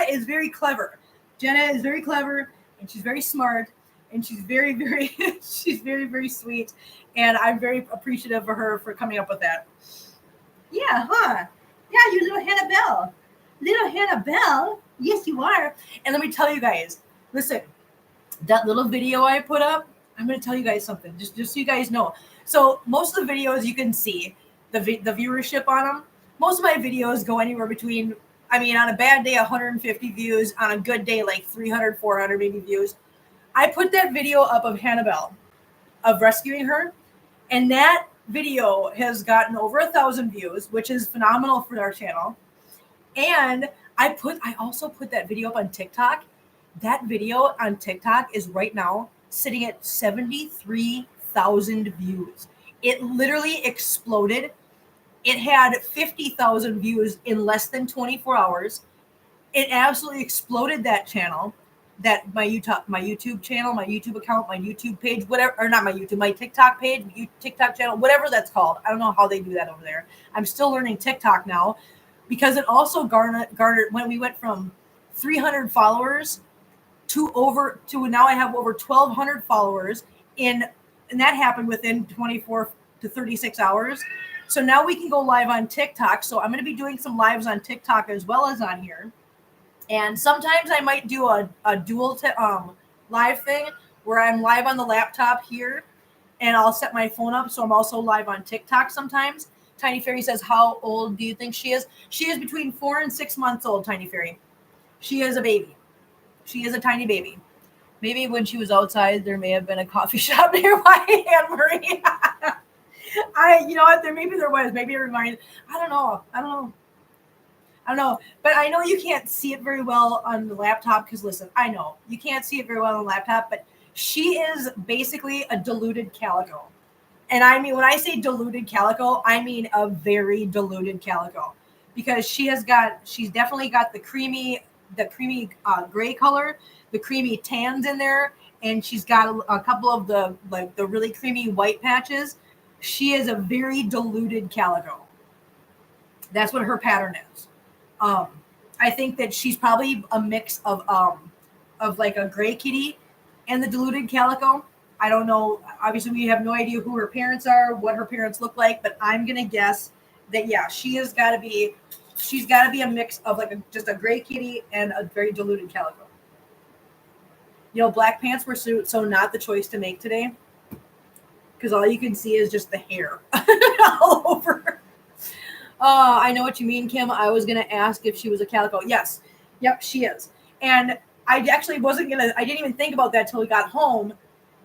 is very clever. Jenna is very clever, and she's very smart, and she's very, very, she's very, very sweet. And I'm very appreciative of her for coming up with that. Yeah, huh? Yeah, you little Hanabelle. Little Hanabelle? Yes, you are. And let me tell you guys, listen, that little video I put up, I'm going to tell you guys something, just so you guys know. So most of the videos you can see, the viewership on them, most of my videos go anywhere between, on a bad day, 150 views, on a good day, like 300, 400 maybe views. I put that video up of Hanabelle, of rescuing her, and that video has gotten over 1,000 views, which is phenomenal for our channel. And I also put that video up on TikTok. That video on TikTok is right now sitting at 73,000 views. It literally exploded. It had 50,000 views in less than 24 hours. It absolutely exploded that channel, my YouTube channel, my YouTube account, my YouTube page, whatever, or not my YouTube, my TikTok page, TikTok channel, whatever that's called. I don't know how they do that over there. I'm still learning TikTok now, because it also garnered when we went from 300 followers to now I have over 1,200 followers and that happened within 24 to 36 hours. So now we can go live on TikTok. So I'm going to be doing some lives on TikTok as well as on here. And sometimes I might do a dual live thing where I'm live on the laptop here and I'll set my phone up. So I'm also live on TikTok sometimes. Tiny Fairy says, how old do you think she is? She is between 4 and 6 months old, Tiny Fairy. She is a baby. She is a tiny baby. Maybe when she was outside, there may have been a coffee shop nearby, Anne Marie. You know what? Maybe there was. Maybe it reminded. I don't know. But I know you can't see it very well on the laptop because, listen, I know you can't see it very well on the laptop, but she is basically a diluted calico. And I mean, when I say diluted calico, I mean a very diluted calico, because she's definitely got the creamy gray color, the creamy tans in there, and she's got a couple of the really creamy white patches. She is a very diluted calico. That's what her pattern is. I think that she's probably a mix of like a gray kitty and the diluted calico. I don't know. Obviously, we have no idea who her parents are, what her parents look like, but I'm gonna guess that she's got to be a mix of like just a gray kitty and a very diluted calico. You know, black pants were so not the choice to make today, because all you can see is just the hair all over. I know what you mean, Kim. I was gonna ask if she was a calico. Yes, yep, she is. And I actually I didn't even think about that till we got home.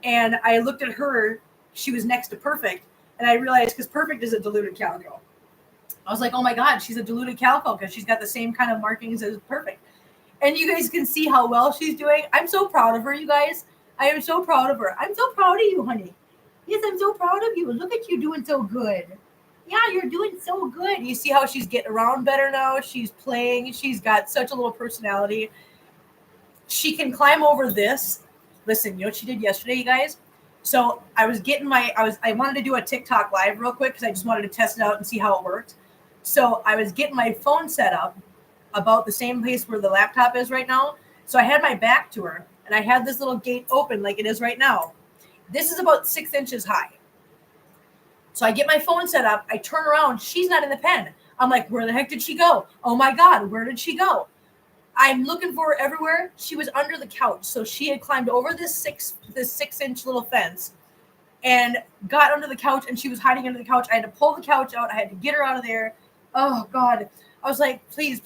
And I looked at her, she was next to Perfect, and I realized, because Perfect is a diluted calico. I was like, oh my God, she's a diluted calico because she's got the same kind of markings as Perfect. And you guys can see how well she's doing. I'm so proud of her, you guys. I am so proud of her. I'm so proud of you, honey. Yes, I'm so proud of you. Look at you doing so good. Yeah, you're doing so good. You see how she's getting around better now? She's playing. She's got such a little personality. She can climb over this. Listen, you know what she did yesterday, you guys? So I wanted to do a TikTok live real quick because I just wanted to test it out and see how it worked. So I was getting my phone set up about the same place where the laptop is right now. So I had my back to her and I had this little gate open like it is right now. This is about 6 inches high. So I get my phone set up. I turn around. She's not in the pen. I'm like, where the heck did she go? Oh my God, where did she go? I'm looking for her everywhere. She was under the couch. So she had climbed over this 6-inch little fence and got under the couch, and she was hiding under the couch. I had to pull the couch out. I had to get her out of there. Oh God. I was like, please.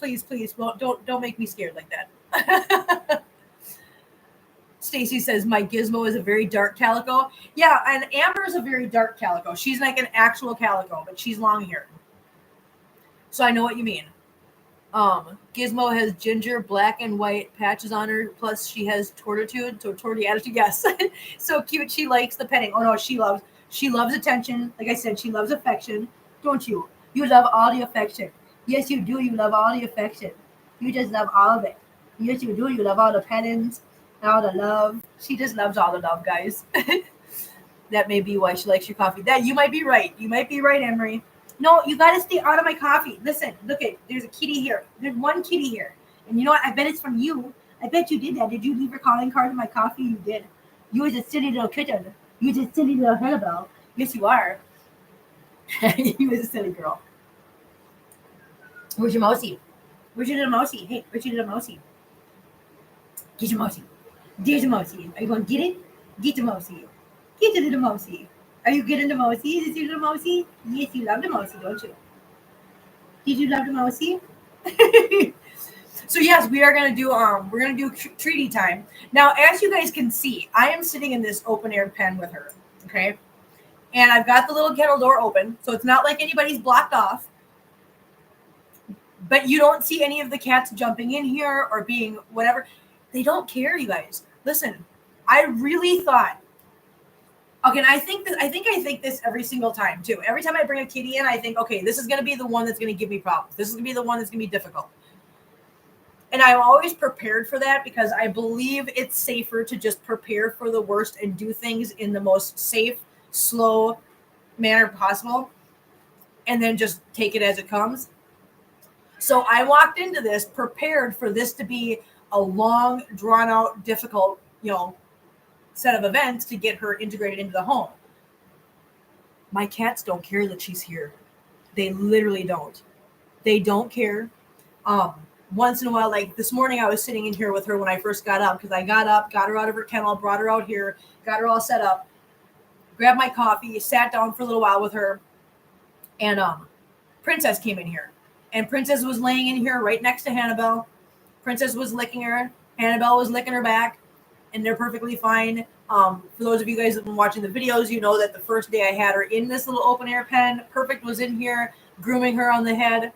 Well, don't make me scared like that. Stacy says my Gizmo is a very dark calico. Yeah, and Amber is a very dark calico. She's like an actual calico, but she's long haired. So I know what you mean. Gizmo has ginger, black, and white patches on her. Plus, she has tortitude, so torty attitude. Yes, so cute. She likes the petting. Oh no, she loves attention. Like I said, she loves affection. Don't you? You love all the affection. Yes, you do. You love all the affection. You just love all of it. Yes, you do. You love all the pettings and all the love. She just loves all the love, guys. That may be why she likes your coffee. That you might be right. You might be right, Emery. No, you got to stay out of my coffee. Listen, look at, there's a kitty here. There's one kitty here. And you know what? I bet it's from you. I bet you did that. Did you leave your calling card in my coffee? You did. You was a silly little kitten. You was a silly little Hanabelle. Yes, you are. You was a silly girl. Where's your mousey? Where's your little mousey? Hey, where's your little mousey? Get your mousey. There's a mousey. Are you going to get it? Get the mousey. Get the little mousey. Are you getting the mousey? Is this your little mousey? Yes, you love the mousey, don't you? Did you love the mousey? So yes, we are gonna do treaty time. Now, as you guys can see, I am sitting in this open air pen with her. Okay. And I've got the little kennel door open, so it's not like anybody's blocked off. But you don't see any of the cats jumping in here or being whatever. They don't care, you guys. Listen, I really thought, okay, and I think this every single time too. Every time I bring a kitty in, I think, okay, this is going to be the one that's going to give me problems. This is going to be the one that's going to be difficult. And I'm always prepared for that because I believe it's safer to just prepare for the worst and do things in the most safe, slow manner possible, and then just take it as it comes. So I walked into this prepared for this to be a long, drawn out, difficult, set of events to get her integrated into the home. My cats don't care that she's here. They literally don't. They don't care. Once in a while, like this morning, I was sitting in here with her when I first got up because I got up, got her out of her kennel, brought her out here, got her all set up, grabbed my coffee, sat down for a little while with her, and Princess came in here. And Princess was laying in here right next to Hanabelle. Princess was licking her. Hanabelle was licking her back. And they're perfectly fine. For those of you guys that have been watching the videos, you know that the first day I had her in this little open air pen, Perfect was in here grooming her on the head.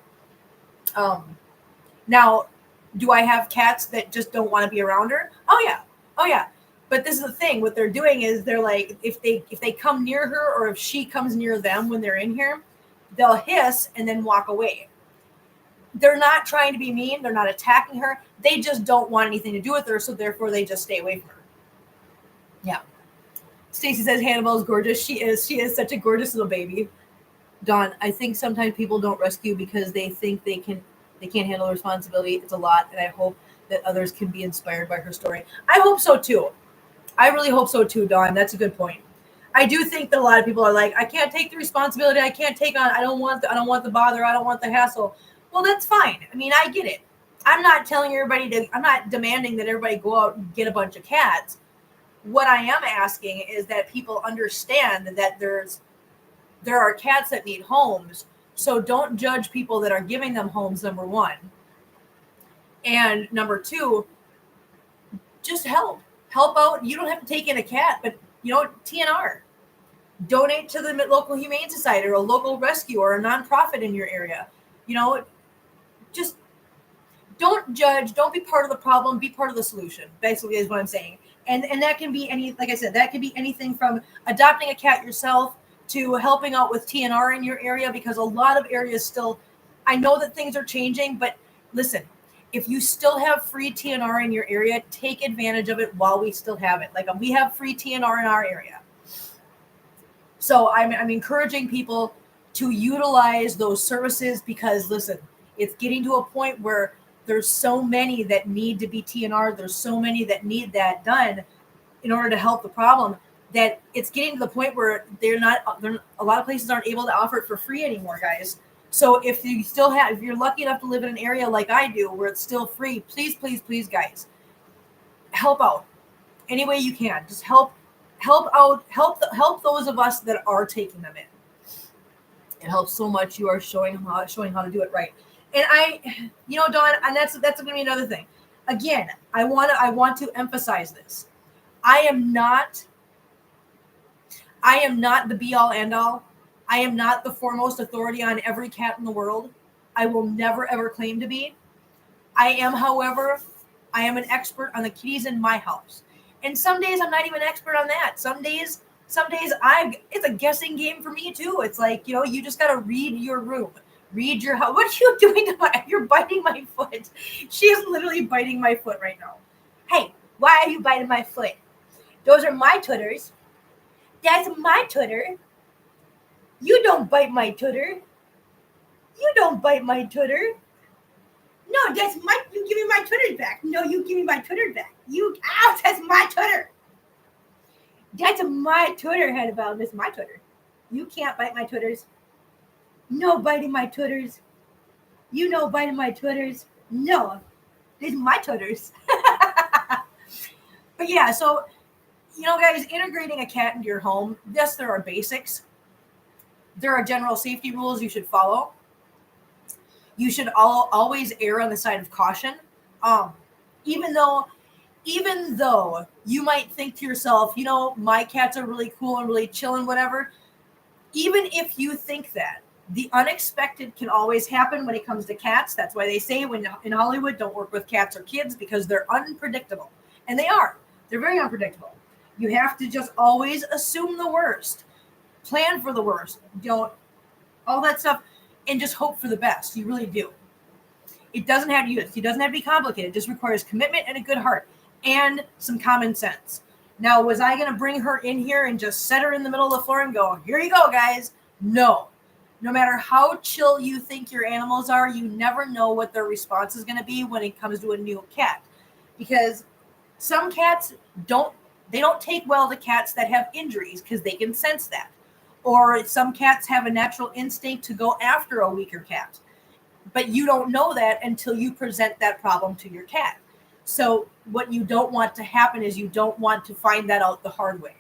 Now, do I have cats that just don't want to be around her? Oh yeah. But this is the thing. What they're doing is they're like, if they come near her or if she comes near them when they're in here, they'll hiss and then walk away. They're not trying to be mean. They're not attacking her. They just don't want anything to do with her, so therefore they just stay away from her. Yeah. Stacy says Hanabelle is gorgeous. She is. She is such a gorgeous little baby. Dawn, I think sometimes people don't rescue because they think they can't handle the responsibility. It's a lot, and I hope that others can be inspired by her story. I hope so too. I really hope so too, Dawn. That's a good point. I do think that a lot of people are like, I can't take the responsibility. I can't take on. I don't want the bother. I don't want the hassle. Well, that's fine. I mean, I get it. I'm not telling everybody I'm not demanding that everybody go out and get a bunch of cats. What I am asking is that people understand that there are cats that need homes. So don't judge people that are giving them homes, number one. And number two, just help out. You don't have to take in a cat, but TNR. Donate to the local humane society or a local rescue or a nonprofit in your area. Just don't judge. Don't be part of the problem. Be part of the solution, basically, is what I'm saying. And that can be like I said, that can be anything from adopting a cat yourself to helping out with TNR in your area, because a lot of areas still, I know that things are changing, but listen, if you still have free TNR in your area, take advantage of it while we still have it. Like we have free TNR in our area. So I'm encouraging people to utilize those services because, listen, it's getting to a point where there's so many that need to be TNR. There's so many that need that done in order to help the problem that it's getting to the point where a lot of places aren't able to offer it for free anymore, guys. So if you're lucky enough to live in an area like I do where it's still free, please, guys, help out any way you can. Just help out, help those of us that are taking them in. It helps so much. You are showing how to do it right. And Dawn, and that's going to be another thing. Again, I want to emphasize this. I am not the be all end all. I am not the foremost authority on every cat in the world. I will never ever claim to be. However, I am an expert on the kitties in my house. And some days I'm not even an expert on that. Some days it's a guessing game for me too. It's like, you just got to read your room. Read your house. What are you doing you're biting my foot. She is literally biting my foot right now. Hey, why are you biting my foot? Those are my twitters. That's my Twitter. You don't bite my Twitter. You don't bite my Twitter. No, you give me my Twitter back. No, you give me my Twitter back. That's my Twitter. That's my Twitter, Hanabelle. That's my Twitter. You can't bite my Twitters. No biting my Twitters. You know biting my Twitters. No, these are my Twitters. But yeah, so, guys, integrating a cat into your home, yes, there are basics. There are general safety rules you should follow. You should always err on the side of caution. Even though you might think to yourself, my cats are really cool and really chill and whatever, even if you think that, the unexpected can always happen when it comes to cats. That's why they say when in Hollywood, don't work with cats or kids because they're unpredictable. And they are. They're very unpredictable. You have to just always assume the worst, plan for the worst, all that stuff, and just hope for the best. You really do. It doesn't have to be complicated. It just requires commitment and a good heart and some common sense. Now, was I going to bring her in here and just set her in the middle of the floor and go, here you go, guys? No. No matter how chill you think your animals are, you never know what their response is going to be when it comes to a new cat. Because some cats don't take well to cats that have injuries because they can sense that. Or some cats have a natural instinct to go after a weaker cat. But you don't know that until you present that problem to your cat. So what you don't want to happen is you don't want to find that out the hard way.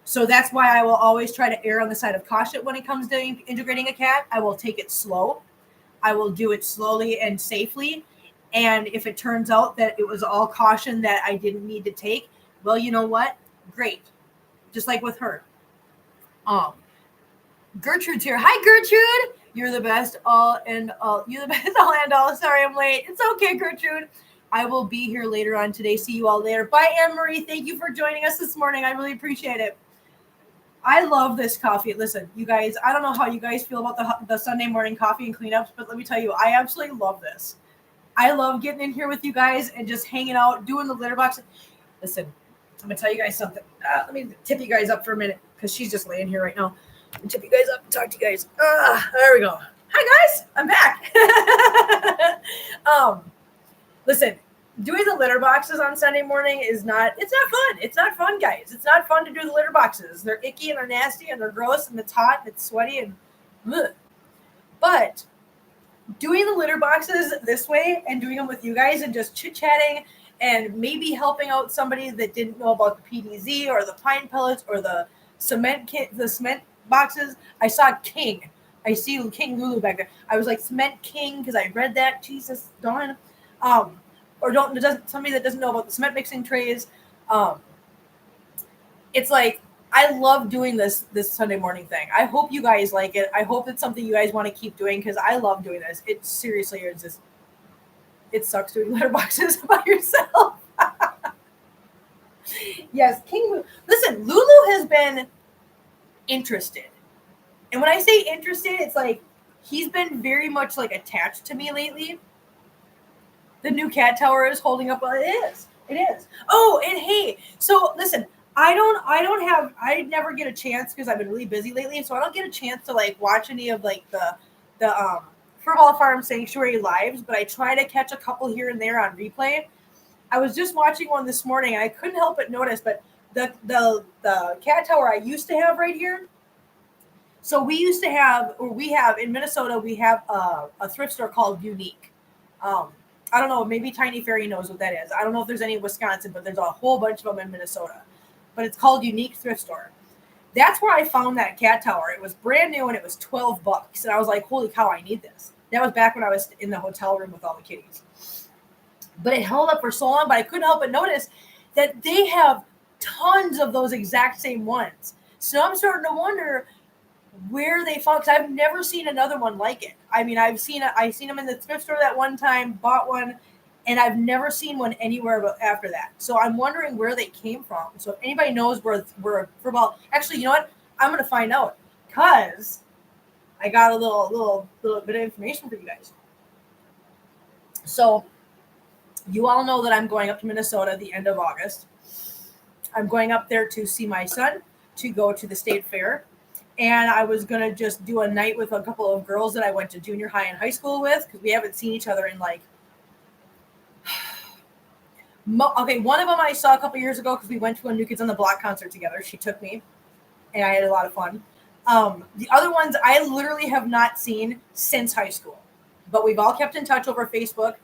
So that's why I will always try to err on the side of caution when it comes to integrating a cat. I will take it slow. I will do it slowly and safely. And if it turns out that it was all caution that I didn't need to take, well, you know what? Great. Just like with her. Gertrude's here. Hi, Gertrude. You're the best all and all. You're the best all and all. Sorry, I'm late. It's okay, Gertrude. I will be here later on today. See you all later. Bye, Anne-Marie. Thank you for joining us this morning. I really appreciate it. I love this coffee. Listen, you guys, I don't know how you guys feel about the Sunday morning coffee and cleanups, but let me tell you, I absolutely love this. I love getting in here with you guys and just hanging out, doing the litter box. Listen, I'm going to tell you guys something. Let me tip you guys up for a minute because she's just laying here right now. And tip you guys up and talk to you guys. There we go. Hi, guys. I'm back. Listen, doing the litter boxes on Sunday morning it's not fun. It's not fun, guys. It's not fun to do the litter boxes. They're icky and they're nasty and they're gross and it's hot and it's sweaty and ugh. But doing the litter boxes this way and doing them with you guys and just chit-chatting and maybe helping out somebody that didn't know about the PDZ or the pine pellets or the cement boxes. I saw King. I see King Lulu back there. I was like, Cement King, because I read that. Jesus, darn. Somebody that doesn't know about the cement mixing trays. It's like, I love doing this Sunday morning thing. I hope you guys like it. I hope it's something you guys want to keep doing because I love doing this. It seriously is just, it sucks doing litter boxes by yourself. Yes, King Lulu. Listen, Lulu has been interested. And when I say interested, it's like he's been very much like attached to me lately. The new cat tower is holding up. Well, it is. Oh, and hey, so listen, I never get a chance because I've been really busy lately, so I don't get a chance to like watch any of like the Furball Farm Sanctuary lives, but I try to catch a couple here and there on replay. I was just watching one this morning and I couldn't help but notice, but the cat tower I used to have right here. So we have in Minnesota, we have a thrift store called Unique. I don't know, maybe Tiny Fairy knows what that is. I don't know if there's any in Wisconsin, but there's a whole bunch of them in Minnesota. But it's called Unique Thrift Store. That's where I found that cat tower. It was brand new and it was $12. And I was like, holy cow, I need this. That was back when I was in the hotel room with all the kitties. But it held up for so long, but I couldn't help but notice that they have tons of those exact same ones. So I'm starting to wonder where they found, because I've never seen another one like it. I mean, I've seen them in the thrift store that one time, bought one, and I've never seen one anywhere after that. So I'm wondering where they came from. So if anybody knows where Furball, actually, you know what? I'm going to find out because I got a little bit of information for you guys. So you all know that I'm going up to Minnesota at the end of August. I'm going up there to see my son, to go to the state fair. And I was going to just do a night with a couple of girls that I went to junior high and high school with because we haven't seen each other in like, okay, one of them I saw a couple years ago because we went to a New Kids on the Block concert together. She took me and I had a lot of fun. The other ones I literally have not seen since high school, but we've all kept in touch over Facebook.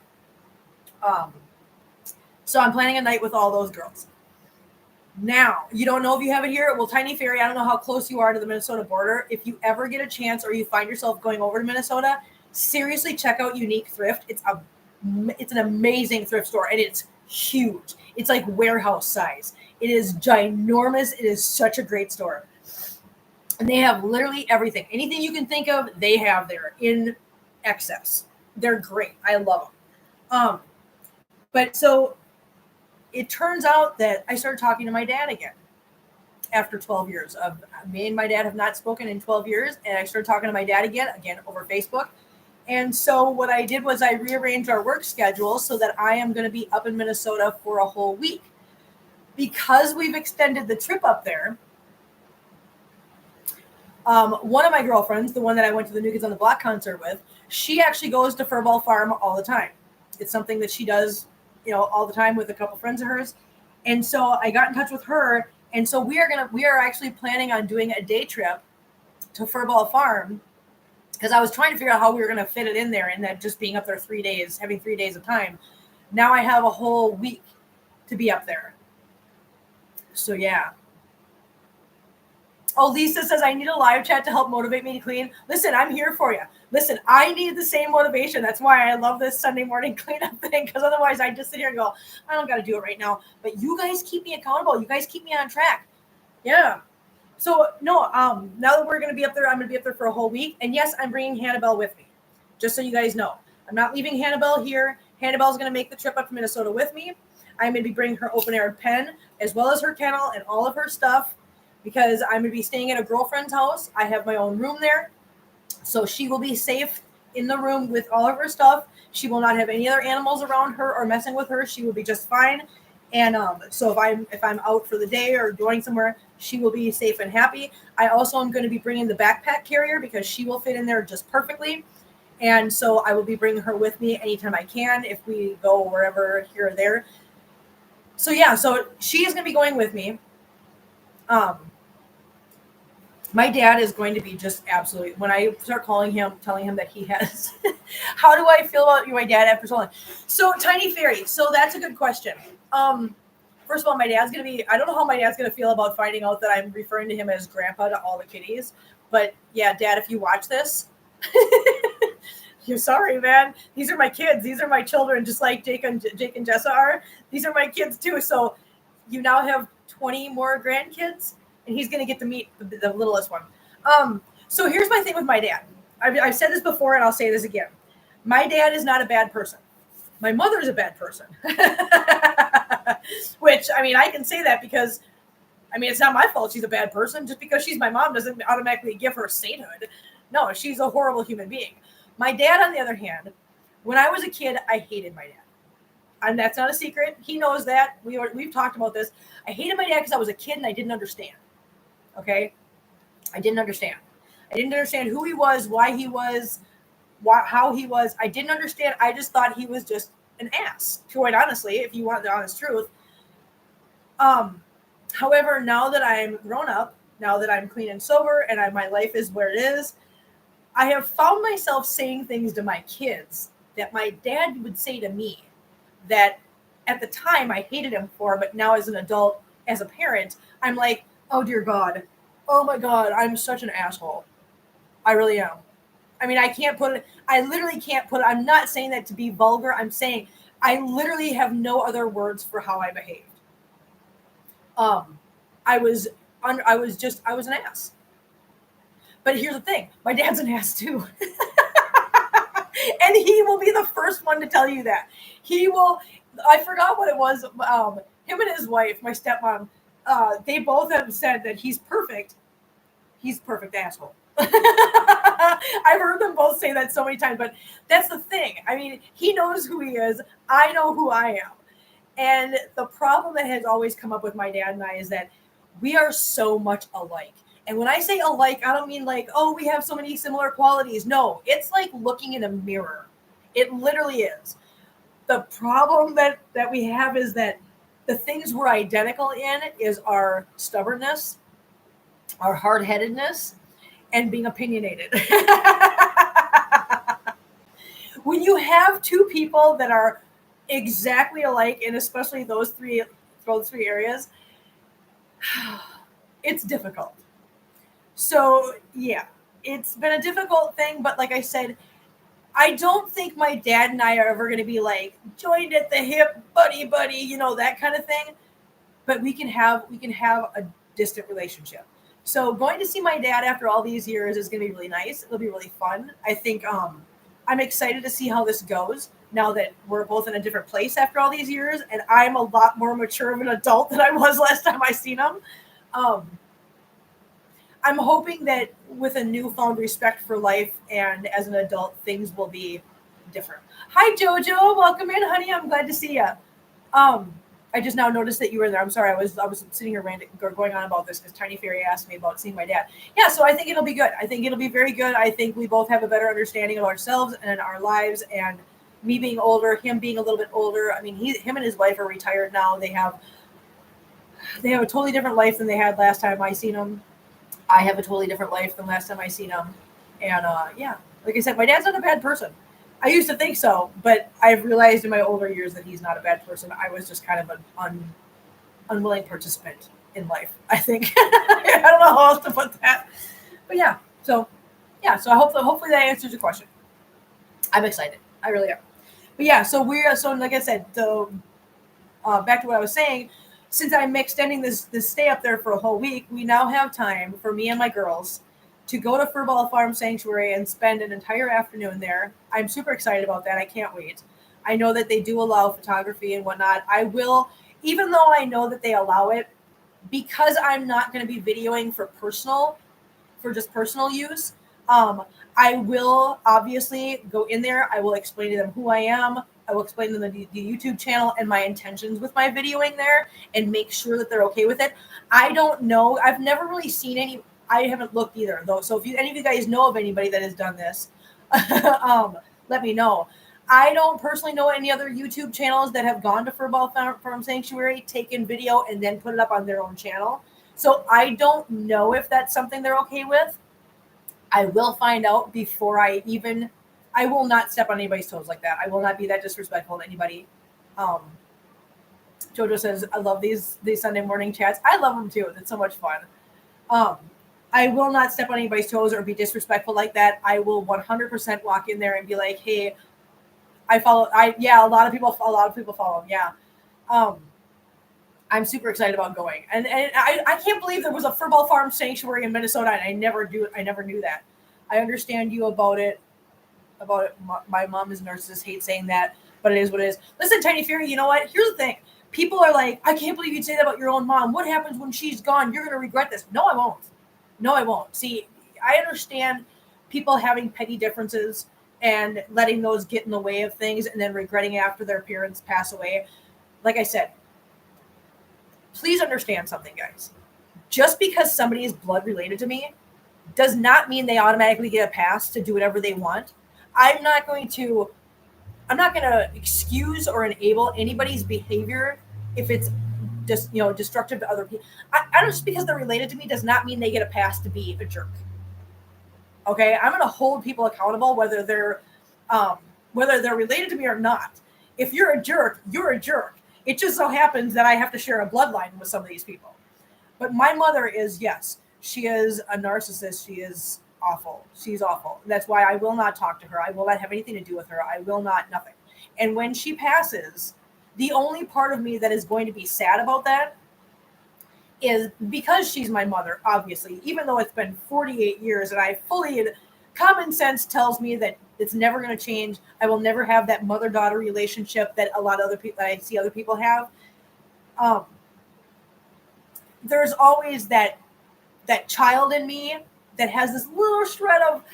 So I'm planning a night with all those girls. Now, you don't know if you have it here. Well, Tiny Fairy, I don't know how close you are to the Minnesota border. If you ever get a chance or you find yourself going over to Minnesota, seriously check out Unique Thrift. It's an amazing thrift store, and it's huge. It's like warehouse size. It is ginormous. It is such a great store. And they have literally everything. Anything you can think of, they have there in excess. They're great. I love them. But so it turns out that I started talking to my dad again after 12 years of me and my dad have not spoken in 12 years. And I started talking to my dad again over Facebook. And so what I did was I rearranged our work schedule so that I am going to be up in Minnesota for a whole week. Because we've extended the trip up there, one of my girlfriends, the one that I went to the New Kids on the Block concert with, she actually goes to Furball Farm all the time. It's something that she does, all the time with a couple friends of hers. And so I got in touch with her. And so we are actually planning on doing a day trip to Furball Farm, because I was trying to figure out how we were going to fit it in there, and that just being up there 3 days, having 3 days of time. Now I have a whole week to be up there. So yeah. Oh, Lisa says, I need a live chat to help motivate me to clean. Listen, I'm here for you. Listen, I need the same motivation. That's why I love this Sunday morning cleanup thing, because otherwise I just sit here and go, I don't got to do it right now. But you guys keep me accountable. You guys keep me on track. Yeah. So, no, now that we're going to be up there, I'm going to be up there for a whole week. And yes, I'm bringing Hanabelle with me, just so you guys know. I'm not leaving Hanabelle here. Hanabelle's going to make the trip up to Minnesota with me. I'm going to be bringing her open-air pen, as well as her kennel and all of her stuff, because I'm going to be staying at a girlfriend's house. I have my own room there. So she will be safe in the room with all of her stuff. She will not have any other animals around her or messing with her. She will be just fine. And so if I'm out for the day or going somewhere, she will be safe and happy. I also am going to be bringing the backpack carrier, because she will fit in there just perfectly. And so I will be bringing her with me anytime I can, if we go wherever, here or there. So yeah, so she is going to be going with me. My dad is going to be just absolutely, when I start calling him, telling him that he has, how do I feel about you, my dad, after so long? So, Tiny Fairy, so that's a good question. First of all, my dad's going to be, I don't know how my dad's going to feel about finding out that I'm referring to him as grandpa to all the kitties. But yeah, Dad, if you watch this, you're sorry, man. These are my kids. These are my children, just like Jake and Jessa are. These are my kids too. So you now have 20 more grandkids. And he's going to get to meet the littlest one. So here's my thing with my dad. I've said this before, and I'll say this again. My dad is not a bad person. My mother is a bad person. Which, I can say that because, it's not my fault she's a bad person. Just because she's my mom doesn't automatically give her sainthood. No, she's a horrible human being. My dad, on the other hand, when I was a kid, I hated my dad. And that's not a secret. He knows that. We've talked about this. I hated my dad because I was a kid and I didn't understand. Okay? I didn't understand. I didn't understand who he was, why he was, how he was. I didn't understand. I just thought he was just an ass, quite honestly, if you want the honest truth. However, now that I'm grown up, now that I'm clean and sober and my life is where it is, I have found myself saying things to my kids that my dad would say to me that at the time I hated him for, but now as an adult, as a parent, I'm like, oh dear God, oh my God, I'm such an asshole. I really am. I literally can't put it, I'm not saying that to be vulgar. I'm saying I literally have no other words for how I behaved. I was an ass. But here's the thing, my dad's an ass too. And he will be the first one to tell you that. I forgot what it was. Him and his wife, my stepmom, they both have said that he's perfect. He's a perfect asshole. I've heard them both say that so many times, but that's the thing. He knows who he is. I know who I am. And the problem that has always come up with my dad and I is that we are so much alike. And when I say alike, I don't mean like, oh, we have so many similar qualities. No, it's like looking in a mirror. It literally is. The problem that we have is that the things we're identical in is our stubbornness, our hard-headedness, and being opinionated. When you have two people that are exactly alike, and especially those three areas, it's difficult. So, yeah, it's been a difficult thing, but like I said, I don't think my dad and I are ever going to be like joined at the hip, buddy, that kind of thing. But we can have a distant relationship. So going to see my dad after all these years is going to be really nice. It'll be really fun. I think I'm excited to see how this goes now that we're both in a different place after all these years, and I'm a lot more mature of an adult than I was last time I seen him. Um, I'm hoping that with a newfound respect for life and as an adult, things will be different. Hi, Jojo. Welcome in, honey. I'm glad to see you. Um, I just now noticed that you were there. I'm sorry. I was sitting here going on about this because Tiny Fairy asked me about seeing my dad. Yeah, so I think it'll be good. I think it'll be very good. I think we both have a better understanding of ourselves and our lives. And me being older, him being a little bit older. I mean, him and his wife are retired now. They have a totally different life than they had last time I seen them. I have a totally different life than last time I seen him. And yeah, like I said, my dad's not a bad person. I used to think so, but I've realized in my older years that he's not a bad person. I was just kind of an unwilling participant in life, I think. I don't know how else to put that. But yeah, so hopefully that answers your question. I'm excited. I really am. But yeah, so like I said, back to what I was saying, since I'm extending this stay up there for a whole week, we now have time for me and my girls to go to Furball Farm Sanctuary and spend an entire afternoon there. I'm super excited about that. I can't wait. I know that they do allow photography and whatnot. I will, even though I know that they allow it, because I'm not going to be videoing for just personal use. I will obviously go in there. I will explain to them who I am. I will explain to them the YouTube channel and my intentions with my videoing there and make sure that they're okay with it. I don't know. I've never really seen any. I haven't looked either, though. So if any of you guys know of anybody that has done this, let me know. I don't personally know any other YouTube channels that have gone to Furball Farm Sanctuary, taken video, and then put it up on their own channel. So I don't know if that's something they're okay with. I will find out before I will not step on anybody's toes like that. I will not be that disrespectful to anybody. Jojo says, I love these Sunday morning chats. I love them too. It's so much fun. I will not step on anybody's toes or be disrespectful like that. I will 100% walk in there and be like, hey, a lot of people follow him. Yeah. I'm super excited about going. And I can't believe there was a Furball Farm Sanctuary in Minnesota and I never knew that. I understand you about it. My mom is a narcissist, hate saying that, but it is what it is. Listen, Tiny Fury, you know what? Here's the thing. People are like, I can't believe you'd say that about your own mom. What happens when she's gone? You're going to regret this. No, I won't. See, I understand people having petty differences and letting those get in the way of things and then regretting after their parents pass away. Like I said, please understand something, guys. Just because somebody is blood related to me does not mean they automatically get a pass to do whatever they want. I'm not going to excuse or enable anybody's behavior if it's just, destructive to other people. I just because they're related to me does not mean they get a pass to be a jerk. Okay, I'm going to hold people accountable whether they're related to me or not. If you're a jerk, you're a jerk. It just so happens that I have to share a bloodline with some of these people. But my mother is, yes, she is a narcissist. She is awful. She's awful. That's why I will not talk to her. I will not have anything to do with her. I will not, nothing. And when she passes, the only part of me that is going to be sad about that is because she's my mother, obviously, even though it's been 48 years and common sense tells me that it's never going to change. I will never have that mother-daughter relationship that a lot of other people, I see other people have. There's always that child in me that has this little shred of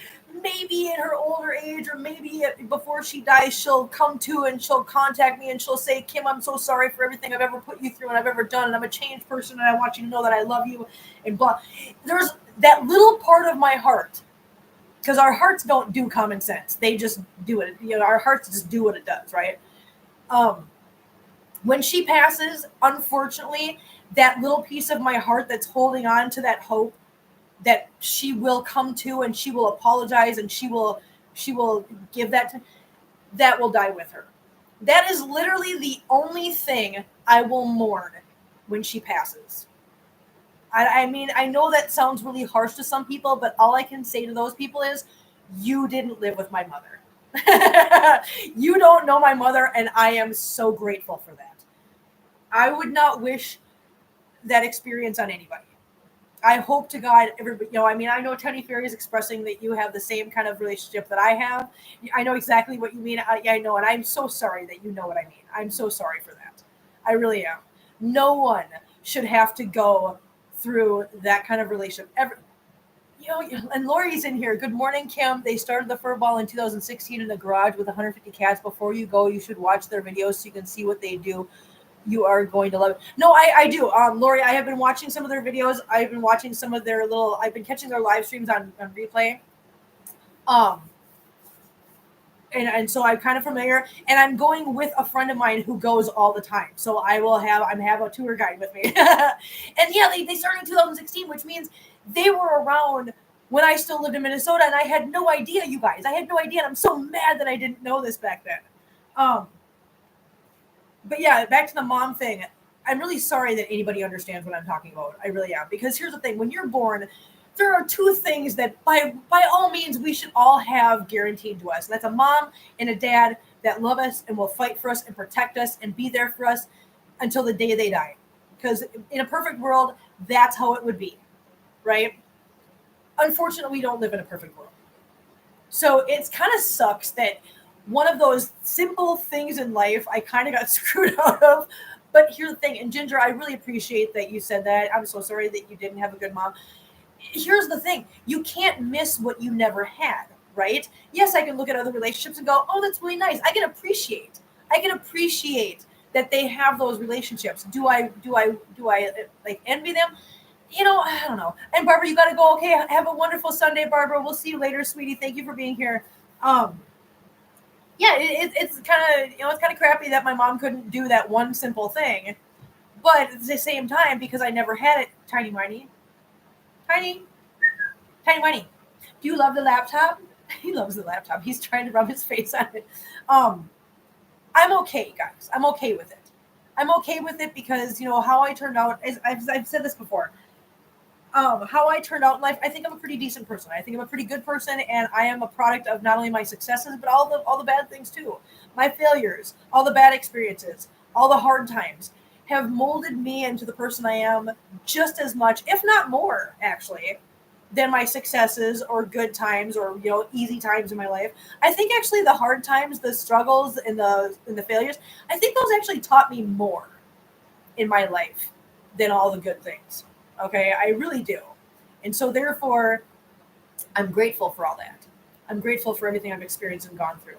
maybe in her older age or maybe before she dies, she'll come to and she'll contact me and she'll say, Kim, I'm so sorry for everything I've ever put you through and I've ever done. And I'm a changed person and I want you to know that I love you and blah. There's that little part of my heart, because our hearts don't do common sense. They just do it. Our hearts just do what it does, right? When she passes, unfortunately, that little piece of my heart that's holding on to that hope that she will come to and she will apologize and she will give that will die with her. That is literally the only thing I will mourn when she passes. I mean, I know that sounds really harsh to some people, but all I can say to those people is, you didn't live with my mother. You don't know my mother, and I am so grateful for that. I would not wish that experience on anybody. I hope to God, everybody, I mean, I know Teddy Fairy is expressing that you have the same kind of relationship that I have. I know exactly what you mean. I know, and I'm so sorry that you know what I mean. I'm so sorry for that. I really am. No one should have to go through that kind of relationship ever. And Lori's in here. Good morning, Kim. They started the fur ball in 2016 in the garage with 150 cats. Before you go, you should watch their videos so you can see what they do. You are going to love it. No, I do. Lori, I have been watching some of their videos. I've been watching some of their I've been catching their live streams on replay. Um, and so I'm kind of familiar. And I'm going with a friend of mine who goes all the time. So I have a tour guide with me. And yeah, they started in 2016, which means they were around when I still lived in Minnesota, and I had no idea, you guys. I had no idea, and I'm so mad that I didn't know this back then. But yeah, back to the mom thing. I'm really sorry that anybody understands what I'm talking about. I really am. Because here's the thing. When you're born, there are two things that by all means we should all have guaranteed to us. And that's a mom and a dad that love us and will fight for us and protect us and be there for us until the day they die. Because in a perfect world, that's how it would be. Right? Unfortunately, we don't live in a perfect world. So it kind of sucks that one of those simple things in life I kind of got screwed out of. But here's the thing, and Ginger, I really appreciate that you said that. I'm so sorry that you didn't have a good mom. Here's the thing, you can't miss what you never had, right? Yes, I can look at other relationships and go, oh, that's really nice. I can appreciate that they have those relationships. Do I like envy them? I don't know. And Barbara, you got to go. Okay, have a wonderful Sunday, Barbara. We'll see you later, sweetie. Thank you for being here. Yeah, it's kind of it's kind of crappy that my mom couldn't do that one simple thing, but at the same time, because I never had it, tiny whiny, do you love the laptop? He loves the laptop. He's trying to rub his face on it. I'm okay, guys. I'm okay with it. I'm okay with it because how I turned out. I've said this before. How I turned out in life, I think I'm a pretty decent person. I think I'm a pretty good person, and I am a product of not only my successes, but all the bad things too. My failures, all the bad experiences, all the hard times have molded me into the person I am just as much, if not more, actually, than my successes or good times or easy times in my life. I think actually the hard times, the struggles, and the failures, I think those actually taught me more in my life than all the good things. Okay, I really do. And so therefore, I'm grateful for all that. I'm grateful for everything I've experienced and gone through.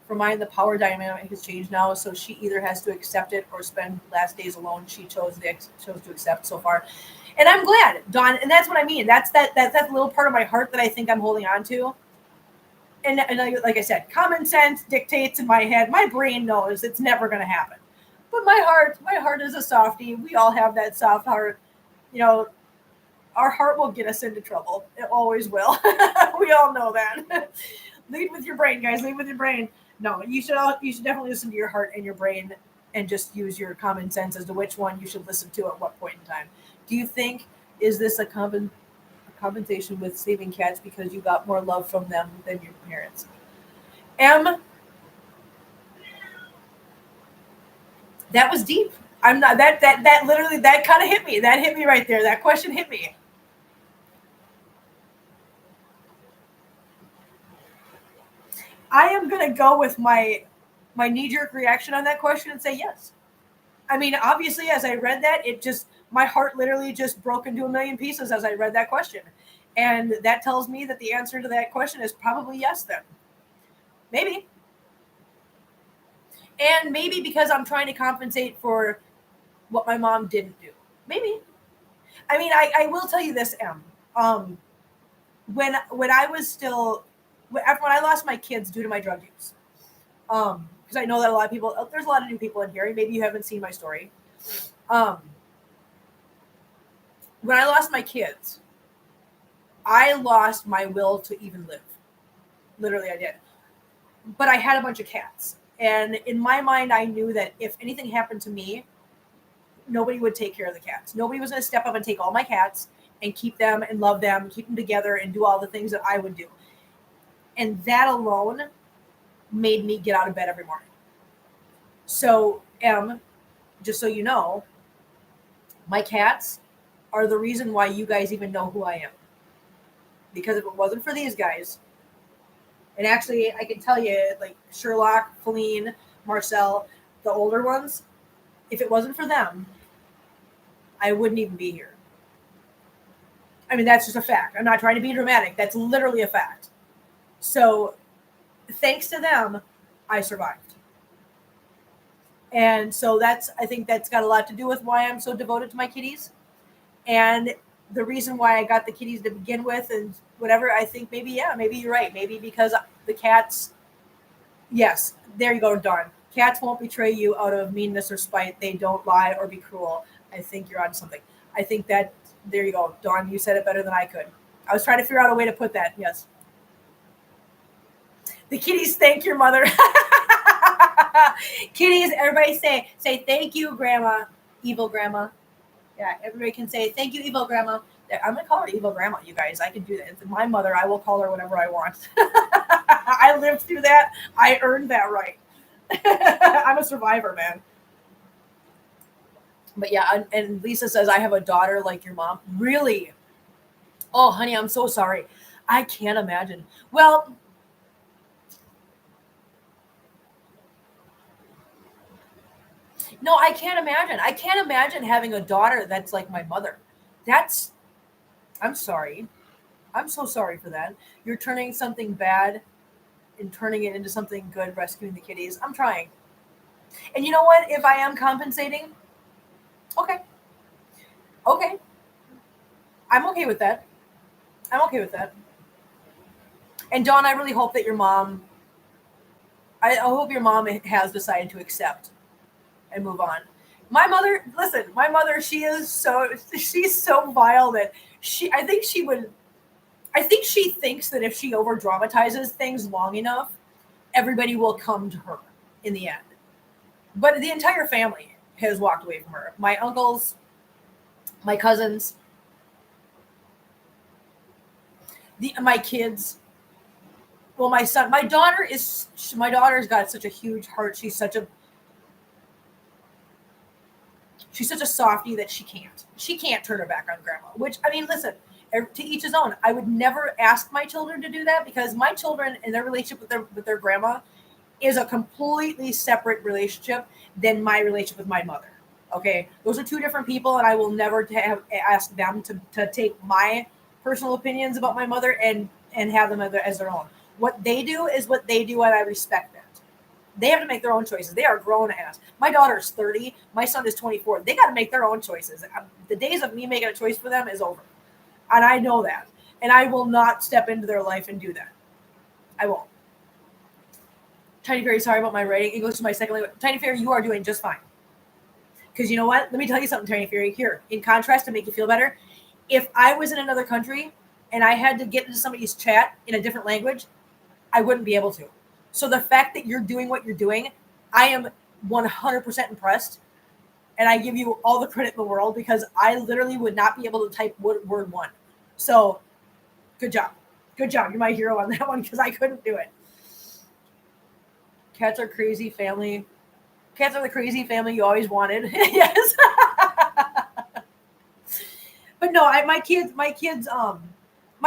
For mine, the power dynamic has changed now, so she either has to accept it or spend last days alone. She chose to accept so far. And I'm glad, Dawn, and that's what I mean. That's that little part of my heart that I think I'm holding on to. And like I said, common sense dictates in my head. My brain knows it's never going to happen. But my heart is a softie. We all have that soft heart. Our heart will get us into trouble. It always will. We all know that. Lead with your brain, guys. Lead with your brain. No, you should definitely listen to your heart and your brain and just use your common sense as to which one you should listen to at what point in time. Do you think, is this a compensation with saving cats because you got more love from them than your parents? That was deep. I'm not that literally that kind of hit me. That hit me right there. That question hit me. I am gonna go with my knee-jerk reaction on that question and say yes. I mean, obviously, as I read that, my heart literally just broke into a million pieces as I read that question. And that tells me that the answer to that question is probably yes then. Maybe. And maybe because I'm trying to compensate for what my mom didn't do. Maybe. I mean, I will tell you this, Em. When I was still, when I lost my kids due to my drug use, because I know that a lot of people, there's a lot of new people in here. Maybe you haven't seen my story. When I lost my kids, I lost my will to even live. Literally, I did. But I had a bunch of cats. And in my mind, I knew that if anything happened to me, nobody would take care of the cats. Nobody was going to step up and take all my cats and keep them and love them, keep them together and do all the things that I would do. And that alone made me get out of bed every morning. So, just so you know, my cats are the reason why you guys even know who I am. Because if it wasn't for these guys, and actually I can tell you, like Sherlock, Feline, Marcel, the older ones, if it wasn't for them, I wouldn't even be here. I mean, that's just a fact. I'm not trying to be dramatic. That's literally a fact. So, thanks to them, I survived. And so I think that's got a lot to do with why I'm so devoted to my kitties. And the reason why I got the kitties to begin with and whatever, I think maybe you're right. Maybe because the cats, yes, there you go, Dawn. Cats won't betray you out of meanness or spite. They don't lie or be cruel. I think you're on something. I think that, there you go, Dawn, you said it better than I could. I was trying to figure out a way to put that, yes. The kitties thank your mother. Kitties, everybody say thank you, Grandma, evil Grandma. Yeah, everybody can say thank you, evil Grandma. I'm gonna call her evil Grandma, you guys. I can do that. It's my mother. I will call her whatever I want. I lived through that. I earned that right. I'm a survivor, man. But yeah, and Lisa says I have a daughter like your mom. Really? Oh, honey, I'm so sorry. I can't imagine. Well, no, I can't imagine. I can't imagine having a daughter that's like my mother. That's, I'm sorry. I'm so sorry for that. You're turning something bad and turning it into something good, rescuing the kitties. I'm trying. And you know what? If I am compensating, okay. Okay. I'm okay with that. I'm okay with that. And Dawn, I really hope that your mom, I hope your mom has decided to accept and move on. My mother, listen, my mother, she's so vile that I think she thinks that if she over dramatizes things long enough, everybody will come to her in the end. But the entire family has walked away from her. My uncles, my cousins, my kids. Well, my son, my daughter's got such a huge heart. She's such a softie that she can't turn her back on grandma. Which, I mean, listen, to each his own. I would never ask my children to do that because my children and their relationship with their grandma is a completely separate relationship than my relationship with my mother. Okay, those are two different people, and I will never ask them to take my personal opinions about my mother and have them as their own. What they do is what they do, and I respect that. They have to make their own choices. They are grown ass. My daughter's 30. My son is 24. They got to make their own choices. The days of me making a choice for them is over. And I know that. And I will not step into their life and do that. I won't. Tiny Fairy, sorry about my writing. English is my second language. Tiny Fairy, you are doing just fine. Because you know what? Let me tell you something, Tiny Fairy. Here, in contrast, to make you feel better, if I was in another country and I had to get into somebody's chat in a different language, I wouldn't be able to. So the fact that you're doing what you're doing, I am 100% impressed. And I give you all the credit in the world because I literally would not be able to type word one. So good job. Good job. You're my hero on that one because I couldn't do it. Cats are crazy family. Cats are the crazy family you always wanted. Yes. But no, my kids, my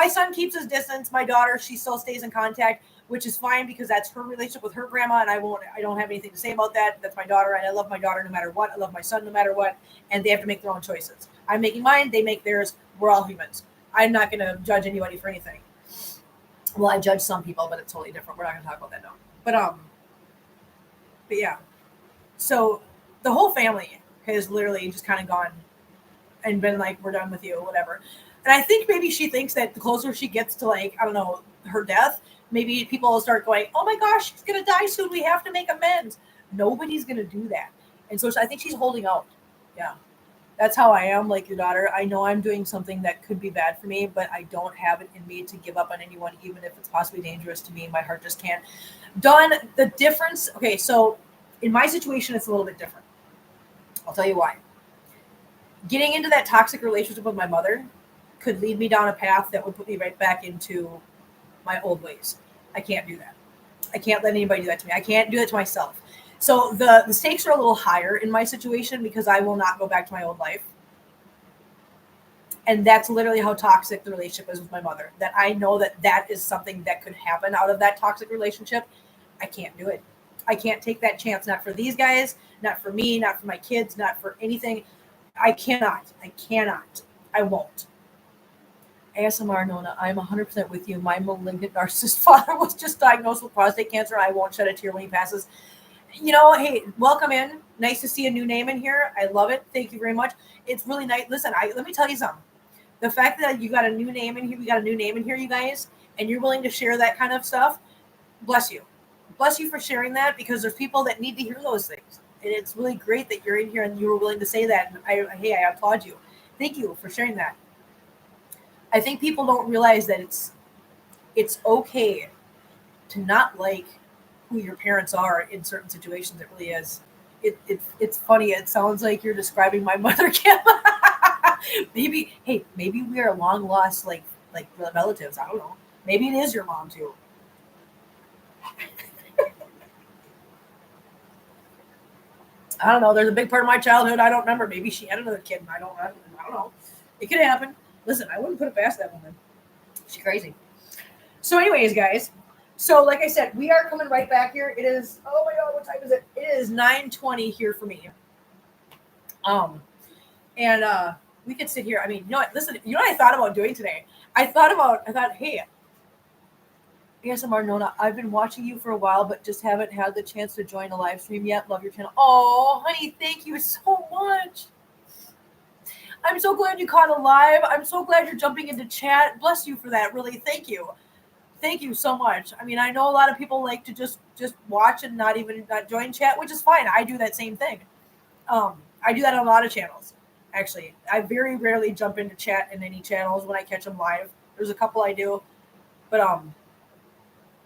son keeps his distance. My daughter, she still stays in contact, which is fine because that's her relationship with her grandma, and I don't have anything to say about that. That's my daughter, and I love my daughter no matter what. I love my son no matter what, and they have to make their own choices. I'm making mine, they make theirs. We're all humans. I'm not going to judge anybody for anything. Well, I judge some people, but it's totally different. We're not going to talk about that now. But yeah. So the whole family has literally just kind of gone and been like, we're done with you, whatever. And I think maybe she thinks that the closer she gets to, like, I don't know, her death, maybe people will start going, oh my gosh, she's going to die soon. We have to make amends. Nobody's going to do that. And so I think she's holding out. Yeah. That's how I am, like your daughter. I know I'm doing something that could be bad for me, but I don't have it in me to give up on anyone, even if it's possibly dangerous to me. My heart just can't. Dawn, the difference, okay, so in my situation, it's a little bit different. I'll tell you why. Getting into that toxic relationship with my mother could lead me down a path that would put me right back into my old ways. I can't do that. I can't let anybody do that to me. I can't do that to myself. So the stakes are a little higher in my situation because I will not go back to my old life. And that's literally how toxic the relationship is with my mother. That I know that that is something that could happen out of that toxic relationship. I can't do it. I can't take that chance. Not for these guys, not for me, not for my kids, not for anything. I cannot. I cannot. I won't. ASMR Nona, I'm 100% with you. My malignant narcissist father was just diagnosed with prostate cancer. I won't shed a tear when he passes. You know, hey, welcome in. Nice to see a new name in here. I love it. Thank you very much. It's really nice. Listen, let me tell you something. The fact that you got a new name in here, we got a new name in here, you guys, and you're willing to share that kind of stuff, bless you. Bless you for sharing that, because there's people that need to hear those things. And it's really great that you're in here and you were willing to say that. And I applaud you. Thank you for sharing that. I think people don't realize that it's okay to not like who your parents are in certain situations. It really is. It's funny. It sounds like you're describing my mother, Kim. maybe we are long lost like relatives. I don't know. Maybe it is your mom too. I don't know. There's a big part of my childhood I don't remember. Maybe she had another kid and I don't know. It could happen. Listen, I wouldn't put it past that woman. She's crazy. So anyways, guys. So like I said, we are coming right back here. It is, oh my God, what time is it? It is 9:20 here for me. And we could sit here. I mean, you know what? Listen, you know what I thought about doing today? I thought, hey, ASMR Nona, I've been watching you for a while, but just haven't had the chance to join a live stream yet. Love your channel. Oh, honey, thank you so much. I'm so glad you caught a live. I'm so glad you're jumping into chat. Bless you for that. Really, thank you. Thank you so much. I mean, I know a lot of people like to just watch and not join chat, which is fine. I do that same thing. I do that on a lot of channels. Actually, I very rarely jump into chat in any channels when I catch them live. There's a couple I do, but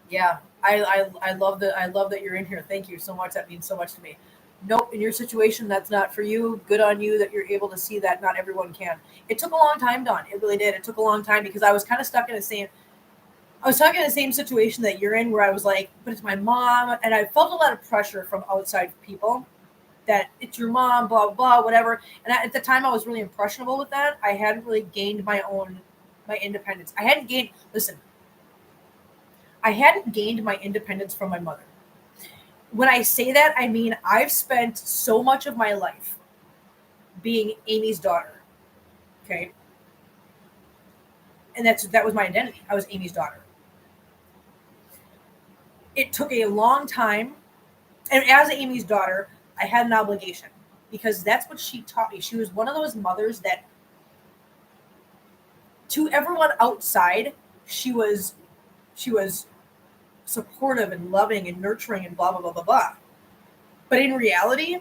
yeah, I love that you're in here. Thank you so much. That means so much to me. Nope, in your situation, that's not for you. Good on you that you're able to see that not everyone can. It took a long time, Dawn. It really did. It took a long time because I was kind of stuck in the same situation that you're in, where I was like, but it's my mom, and I felt a lot of pressure from outside people that it's your mom, blah, blah, whatever. And at the time I was really impressionable with that. I hadn't really gained my independence. I hadn't gained my independence from my mother. When I say that, I mean, I've spent so much of my life being Amy's daughter. Okay. And that was my identity. I was Amy's daughter. It took a long time. And as Amy's daughter, I had an obligation, because that's what she taught me. She was one of those mothers that, to everyone outside, she was supportive and loving and nurturing and blah, blah, blah, blah, blah. But in reality,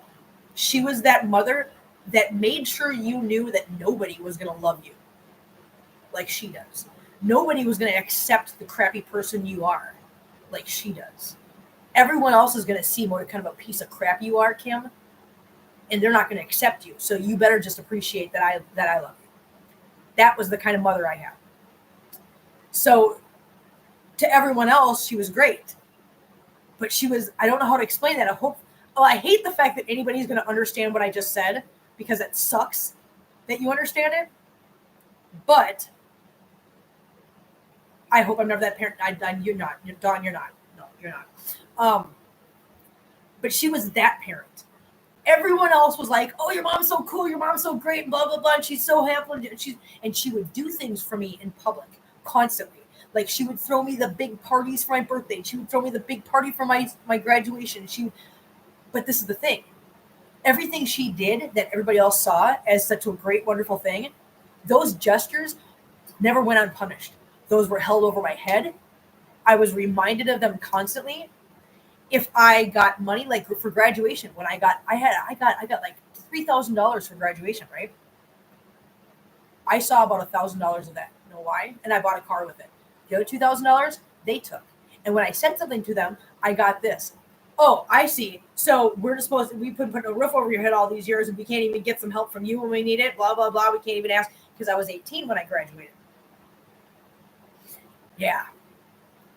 she was that mother that made sure you knew that nobody was going to love you like she does. Nobody was going to accept the crappy person you are like she does. Everyone else is going to see what kind of a piece of crap you are, Kim, and they're not going to accept you. So you better just appreciate that I love you. That was the kind of mother I had. So to everyone else, she was great. But I don't know how to explain that. I hate the fact that anybody's going to understand what I just said, because it sucks that you understand it. But I hope I'm never that parent. You're not. Dawn, you're not. No, you're not. But she was that parent. Everyone else was like, oh, your mom's so cool, your mom's so great, and blah, blah, blah, and she's so happy. And she would do things for me in public constantly. Like, she would throw me the big parties for my birthday. She would throw me the big party for my graduation. But this is the thing. Everything she did that everybody else saw as such a great, wonderful thing, those gestures never went unpunished. Those were held over my head. I was reminded of them constantly. If I got money, like for graduation, when I got like $3,000 for graduation, right? I saw about $1,000 of that. You know why? And I bought a car with it. The other $2,000 they took. And when I said something to them, I got this. Oh, I see. So we've been putting a roof over your head all these years, and we can't even get some help from you when we need it. Blah, blah, blah. We can't even ask, because I was 18 when I graduated. Yeah.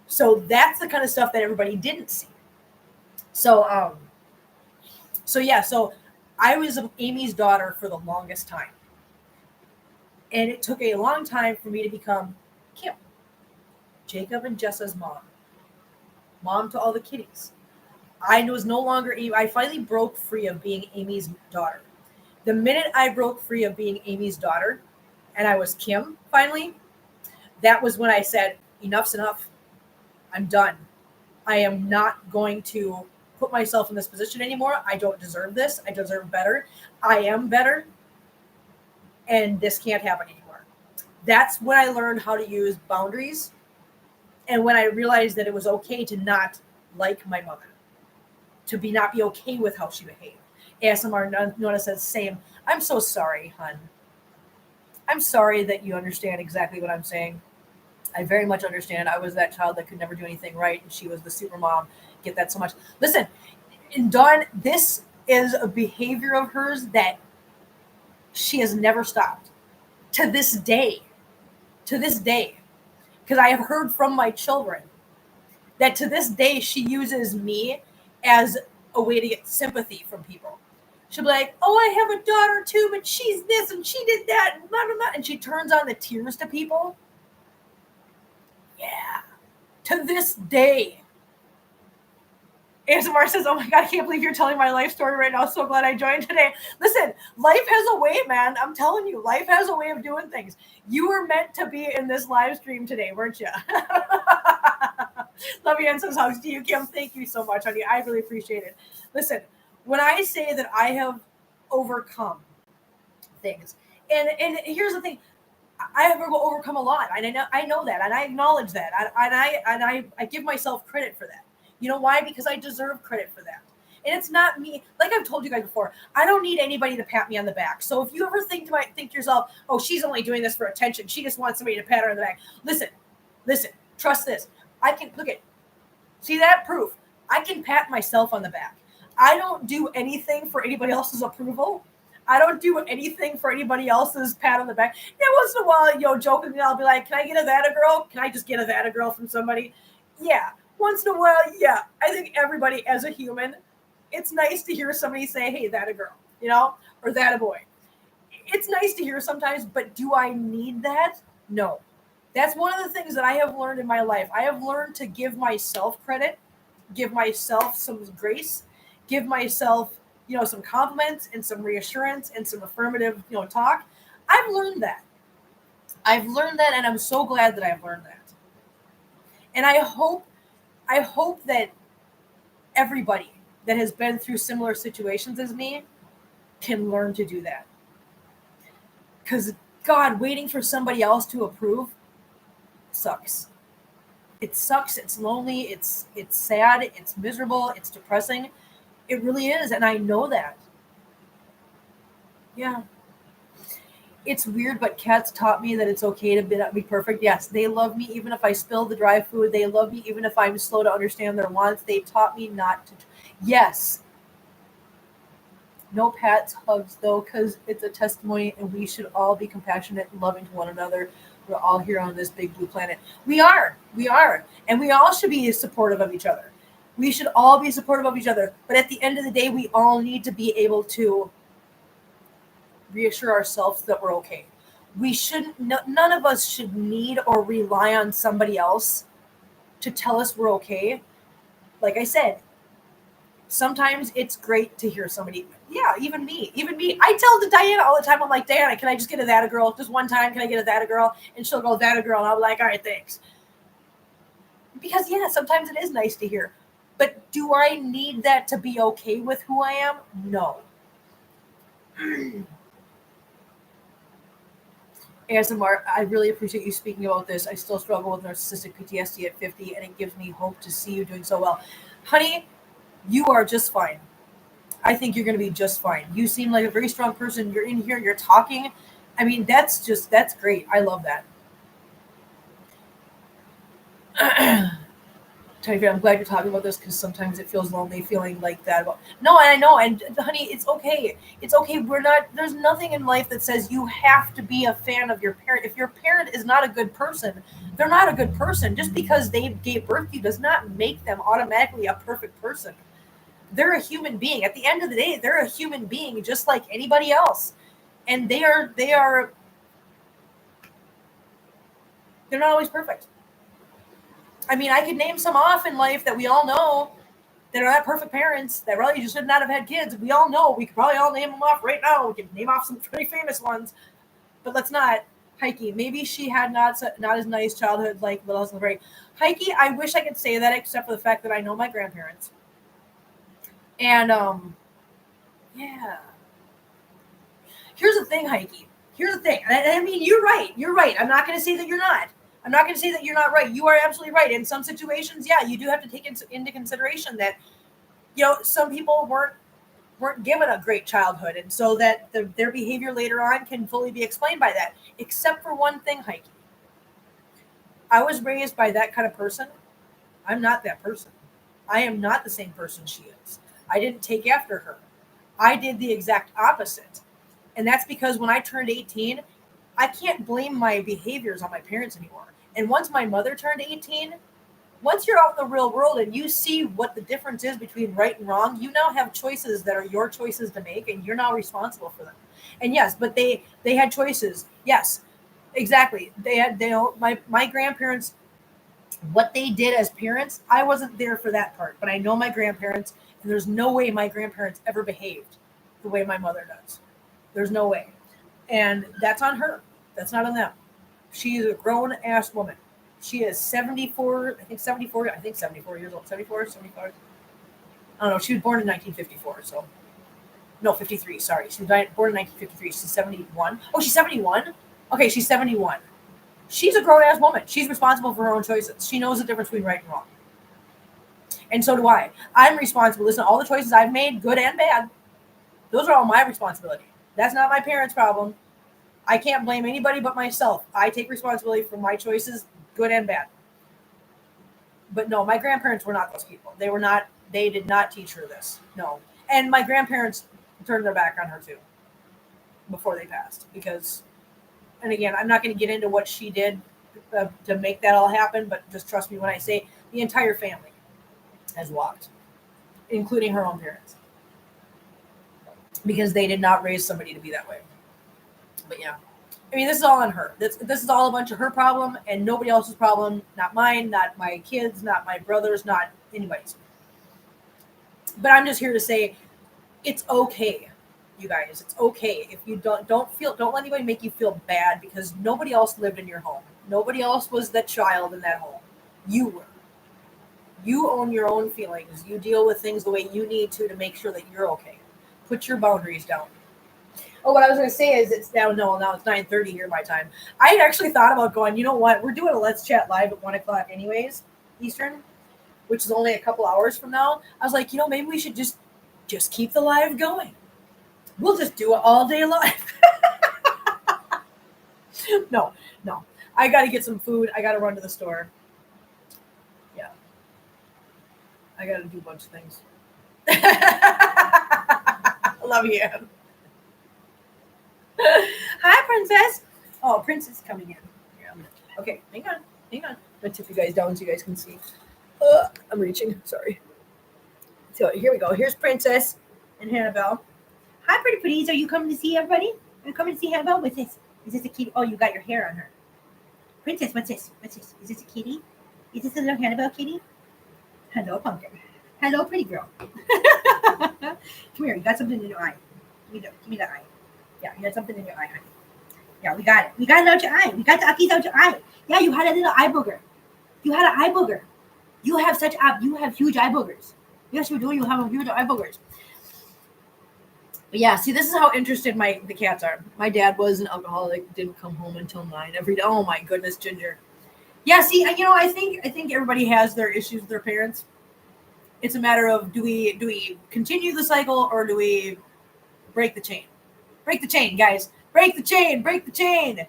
So that's the kind of stuff that everybody didn't see. So I was Amy's daughter for the longest time. And it took a long time for me to become Kim, Jacob and Jessa's mom to all the kitties. I was no longer Amy. I finally broke free of being Amy's daughter. The minute I broke free of being Amy's daughter and I was Kim finally, that was when I said, enough's enough. I'm done. I am not going to put myself in this position anymore. I don't deserve this. I deserve better. I am better. And this can't happen anymore. That's when I learned how to use boundaries. And when I realized that it was okay to not like my mother, to not be okay with how she behaved. ASMR Nona says, same. I'm so sorry, hun. I'm sorry that you understand exactly what I'm saying. I very much understand. I was that child that could never do anything right, and she was the super mom. Get that so much. Listen, Dawn, this is a behavior of hers that she has never stopped. To this day. Because I have heard from my children that to this day she uses me as a way to get sympathy from people. She'll be like, oh, I have a daughter too, but she's this and she did that, and blah, blah, blah. And she turns on the tears to people. Yeah. To this day. ASMR says, oh my God, I can't believe you're telling my life story right now. So glad I joined today. Listen, life has a way, man. I'm telling you, life has a way of doing things. You were meant to be in this live stream today, weren't you? Love you and says hugs to you, Kim. Thank you so much, honey. I really appreciate it. Listen, when I say that I have overcome things, and here's the thing, I have overcome a lot, and I know that, and I acknowledge that, and I give myself credit for that. You know why? Because I deserve credit for that. And it's not me. Like I've told you guys before, I don't need anybody to pat me on the back. So if you ever think to yourself, oh, she's only doing this for attention, she just wants somebody to pat her on the back. Listen, trust this. I can, look at, see that proof? I can pat myself on the back. I don't do anything for anybody else's approval. I don't do anything for anybody else's pat on the back. Yeah, once in a while, jokingly, I'll be like, can I get a that a girl? Can I just get a that a girl from somebody? Yeah. Once in a while, yeah. I think everybody as a human, it's nice to hear somebody say, hey, that a girl, or that a boy. It's nice to hear sometimes, but do I need that? No. That's one of the things that I have learned in my life. I have learned to give myself credit, give myself some grace, give myself, some compliments and some reassurance and some affirmative, talk. I've learned that. And I'm so glad that I've learned that. And I hope that everybody that has been through similar situations as me can learn to do that. Because, God, waiting for somebody else to approve sucks. It sucks. It's lonely. It's sad. It's miserable. It's depressing. It really is. And I know that. Yeah. It's weird, but cats taught me that it's okay to be perfect. Yes, they love me even if I spill the dry food. They love me even if I'm slow to understand their wants. They taught me not to. Yes. No pats, hugs, though, because it's a testimony, and we should all be compassionate and loving to one another. We're all here on this big blue planet. We are. And we all should be supportive of each other. We should all be supportive of each other. But at the end of the day, we all need to be able to reassure ourselves that we're okay. We shouldn't, none of us should need or rely on somebody else to tell us we're okay. Like I said, sometimes it's great to hear somebody, even me. I tell to Diana all the time, I'm like, Diana, can I just get a that a girl? Just one time, can I get a that a girl? And she'll go, that a girl. And I'm like, all right, thanks. Because sometimes it is nice to hear. But do I need that to be okay with who I am? No. ASMR, I really appreciate you speaking about this. I still struggle with narcissistic PTSD at 50, and it gives me hope to see you doing so well. Honey, you are just fine. I think you're going to be just fine. You seem like a very strong person. You're in here, you're talking. I mean, that's great. I love that. I'm glad you're talking about this because sometimes it feels lonely feeling like that. No, I know. And honey, it's okay. It's okay. There's nothing in life that says you have to be a fan of your parent. If your parent is not a good person, they're not a good person. Just because they gave birth to you does not make them automatically a perfect person. They're a human being. At the end of the day, they're a human being just like anybody else. And they are They're not always perfect. I mean, I could name some off in life that we all know that are not perfect parents that really just should not have had kids. We all know. We could probably all name them off right now. We could name off some pretty famous ones, but let's not. Heike, maybe she had not as nice childhood like Little House on the Prairie. Heike, I wish I could say that, except for the fact that I know my grandparents. And yeah. Here's the thing, Heike. Here's the thing. I mean, you're right. You're right. I'm not going to say that you're not. I'm not going to say that you're not right. You are absolutely right. In some situations, yeah, you do have to take into consideration that, some people weren't given a great childhood, and so that their behavior later on can fully be explained by that. Except for one thing, Heike. I was raised by that kind of person. I'm not that person. I am not the same person she is. I didn't take after her. I did the exact opposite. And that's because when I turned 18, I can't blame my behaviors on my parents anymore. And once my mother turned 18, once you're out in the real world and you see what the difference is between right and wrong, you now have choices that are your choices to make, and you're now responsible for them. And yes, but they had choices. Yes, exactly. My grandparents, what they did as parents, I wasn't there for that part, but I know my grandparents, and there's no way my grandparents ever behaved the way my mother does. There's no way. And that's on her. That's not on them. She is a grown-ass woman. She is 74 years old. 74, 75. I don't know. She was born in 1954, so. No, 53, sorry. She was born in 1953. She's 71. Oh, she's 71? Okay, she's 71. She's a grown-ass woman. She's responsible for her own choices. She knows the difference between right and wrong. And so do I. I'm responsible. Listen, all the choices I've made, good and bad, those are all my responsibility. That's not my parents' problem. I can't blame anybody but myself. I take responsibility for my choices, good and bad. But no, my grandparents were not those people. They did not teach her this. No. And my grandparents turned their back on her too before they passed. Because, and again, I'm not going to get into what she did to make that all happen, but just trust me when I say the entire family has walked, including her own parents. Because they did not raise somebody to be that way. But yeah, I mean, this is all on her. This is all a bunch of her problem and nobody else's problem. Not mine, not my kids, not my brothers, not anybody's. But I'm just here to say, it's okay, you guys. It's okay if you don't let anybody make you feel bad because nobody else lived in your home. Nobody else was that child in that home. You were. You own your own feelings. You deal with things the way you need to make sure that you're okay. Put your boundaries down. Oh, what I was going to say is it's now it's 9:30 here my time. I had actually thought about going, you know what? We're doing a Let's Chat live at 1 o'clock anyways, Eastern, which is only a couple hours from now. I was like, maybe we should just keep the live going. We'll just do it all day live. No. I got to get some food. I got to run to the store. Yeah. I got to do a bunch of things. I love you. Hi, Princess. Oh, Princess is coming in. Yeah. Okay, hang on. I'm going to tip you guys down so you guys can see. I'm reaching. Sorry. So here we go. Here's Princess and Hanabelle. Hi, pretty please. Are you coming to see everybody? Are you coming to see Hanabelle? What's this? Is this a kitty? Oh, you got your hair on her. Princess, what's this? Is this a kitty? Is this a little Hanabelle kitty? Hello, pumpkin. Hello, pretty girl. Come here. You got something in your eye. Give me that eye. Yeah, you had something in your eye, honey. Yeah, we got it. We got it out your eye. We got the uckies out your eye. Yeah, you had a little eye booger. You had an eye booger. You have huge eye boogers. Yes, you do. You have huge eye boogers. But yeah, see, this is how interested the cats are. My dad was an alcoholic. Didn't come home until 9 every day. Oh my goodness, Ginger. Yeah, see, I think everybody has their issues with their parents. It's a matter of do we continue the cycle or do we break the chain? Break the chain, guys. Break the chain. Break the chain.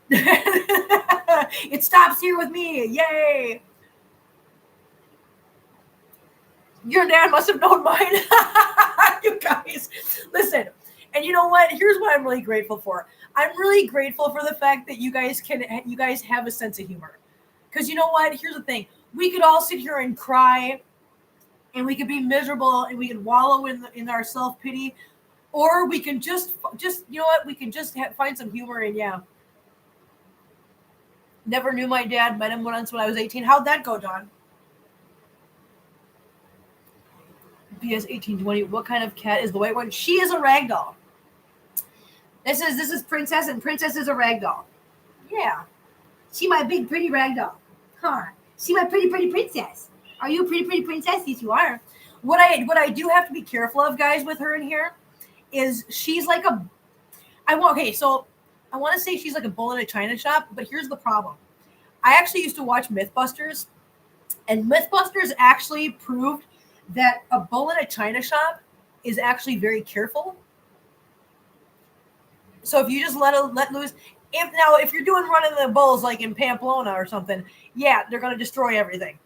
It stops here with me. Yay. Your dad must have known mine. You guys, listen. And you know what? Here's what I'm really grateful for. I'm really grateful for the fact that you guys have a sense of humor. Because you know what? Here's the thing. We could all sit here and cry, and we could be miserable, and we could wallow in our self-pity, or we can just you know what? We can just find some humor and yeah. Never knew my dad. Met him once when I was 18. How'd that go, John? BS 1820. What kind of cat is the white one? She is a ragdoll. This is Princess, and Princess is a ragdoll. Yeah. She my big pretty ragdoll. Huh. She my pretty princess. Are you a pretty princess? Yes, you are. What I do have to be careful of, guys, with her in here is she's like a I want to say she's like a bull in a china shop, but here's the problem. I actually used to watch Mythbusters, and Mythbusters actually proved that a bull in a china shop is actually very careful. So if you just let loose, if you're doing running the bulls like in Pamplona or something, yeah, they're gonna destroy everything.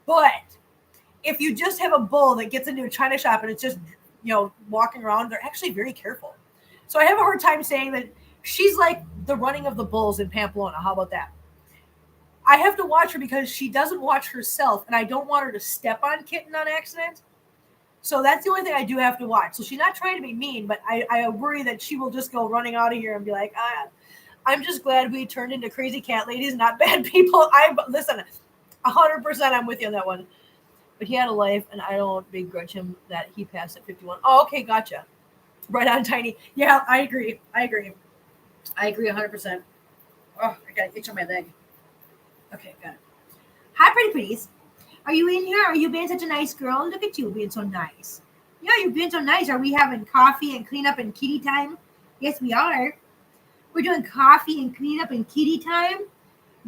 But if you just have a bull that gets into a china shop and it's just walking around, they're actually very careful. So I have a hard time saying that she's like the running of the bulls in Pamplona. How about that? I have to watch her because she doesn't watch herself, and I don't want her to step on Kitten on accident. So that's the only thing I do have to watch. So she's not trying to be mean, but I worry that she will just go running out of here and be like, I'm just glad we turned into crazy cat ladies, not bad people. Listen, 100% I'm with you on that one. But he had a life, and I don't begrudge him that he passed at 51. Oh, okay, gotcha. Right on, Tiny. Yeah, I agree 100%. Oh, I got an itch on my leg. Okay, got it. Hi, pretties. Are you in here? Are you being such a nice girl? Look at you being so nice. Yeah, you're being so nice. Are we having coffee and cleanup and kitty time? Yes, we are. We're doing coffee and cleanup and kitty time.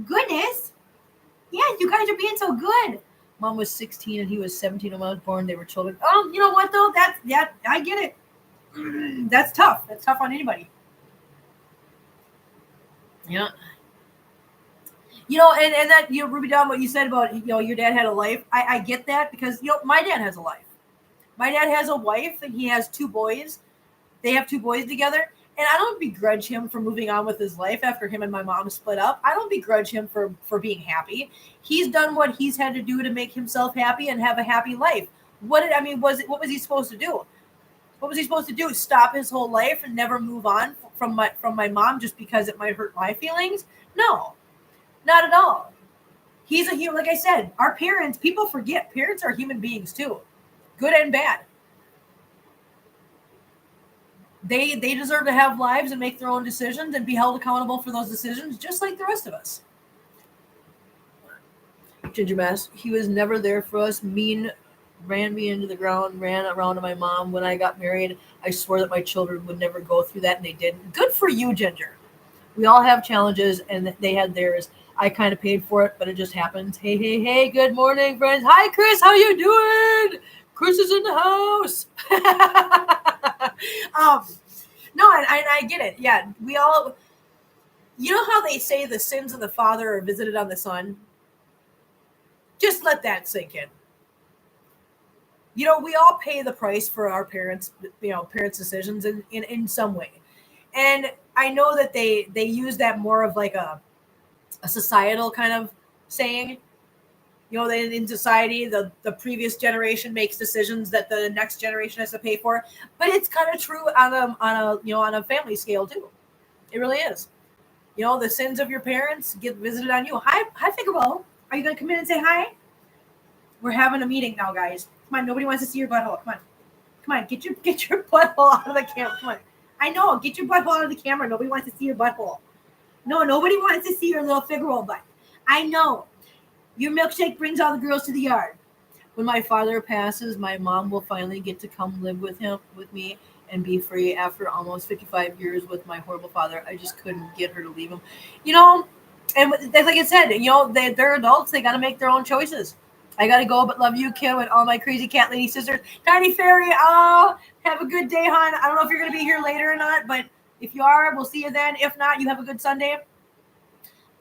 Goodness. Yes, you guys are being so good. Mom was 16 and he was 17 when I was born. They were children. Oh, you know what, though? I get it. That's tough. That's tough on anybody. Yeah. And that, Ruby Dawn, what you said about, your dad had a life. I get that because, my dad has a life. My dad has a wife and he has 2 boys. They have 2 boys together. And I don't begrudge him for moving on with his life after him and my mom split up. I don't begrudge him for being happy. He's done what he's had to do to make himself happy and have a happy life. What was he supposed to do? What was he supposed to do? Stop his whole life and never move on from my mom just because it might hurt my feelings? No, not at all. He's a human. Like I said, our parents, people forget, parents are human beings too, good and bad. They deserve to have lives and make their own decisions and be held accountable for those decisions, just like the rest of us. Ginger Mass, he was never there for us. Mean, ran me into the ground, ran around to my mom. When I got married, I swore that my children would never go through that, and they didn't. Good for you, Ginger. We all have challenges, and they had theirs. I kind of paid for it, but it just happens. Hey, good morning, friends. Hi, Chris. How you doing? Chris is in the house. No, and I get it. Yeah, we all, how they say the sins of the father are visited on the son? Just let that sink in. We all pay the price for our parents' decisions in some way. And I know that they use that more of like a societal kind of saying. In society, the previous generation makes decisions that the next generation has to pay for. But it's kind of true on a family scale too. It really is. The sins of your parents get visited on you. Hi, Fickerbo. Are you gonna come in and say hi? We're having a meeting now, guys. Come on, nobody wants to see your butthole. Come on, get your butthole out of the camera. Come on. I know, get your butthole out of the camera. Nobody wants to see your butthole. No, nobody wants to see your little Figaro butt. I know. Your milkshake brings all the girls to the yard. When my father passes, my mom will finally get to come live with me, and be free after almost 55 years with my horrible father. I just couldn't get her to leave him. And like I said, they're adults. They got to make their own choices. I got to go, but love you, Kim, and all my crazy cat lady sisters. Tiny Fairy, have a good day, hon. I don't know if you're going to be here later or not, but if you are, we'll see you then. If not, you have a good Sunday.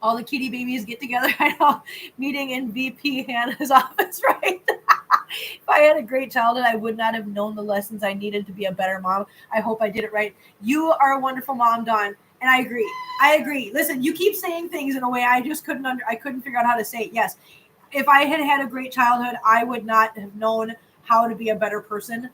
All the kitty babies get together. I know, meeting in VP Hannah's office, right? If I had a great childhood, I would not have known the lessons I needed to be a better mom. I hope I did it right. You are a wonderful mom, Dawn, and I agree. Listen, you keep saying things in a way I just couldn't figure out how to say it. Yes, if I had a great childhood, I would not have known how to be a better person.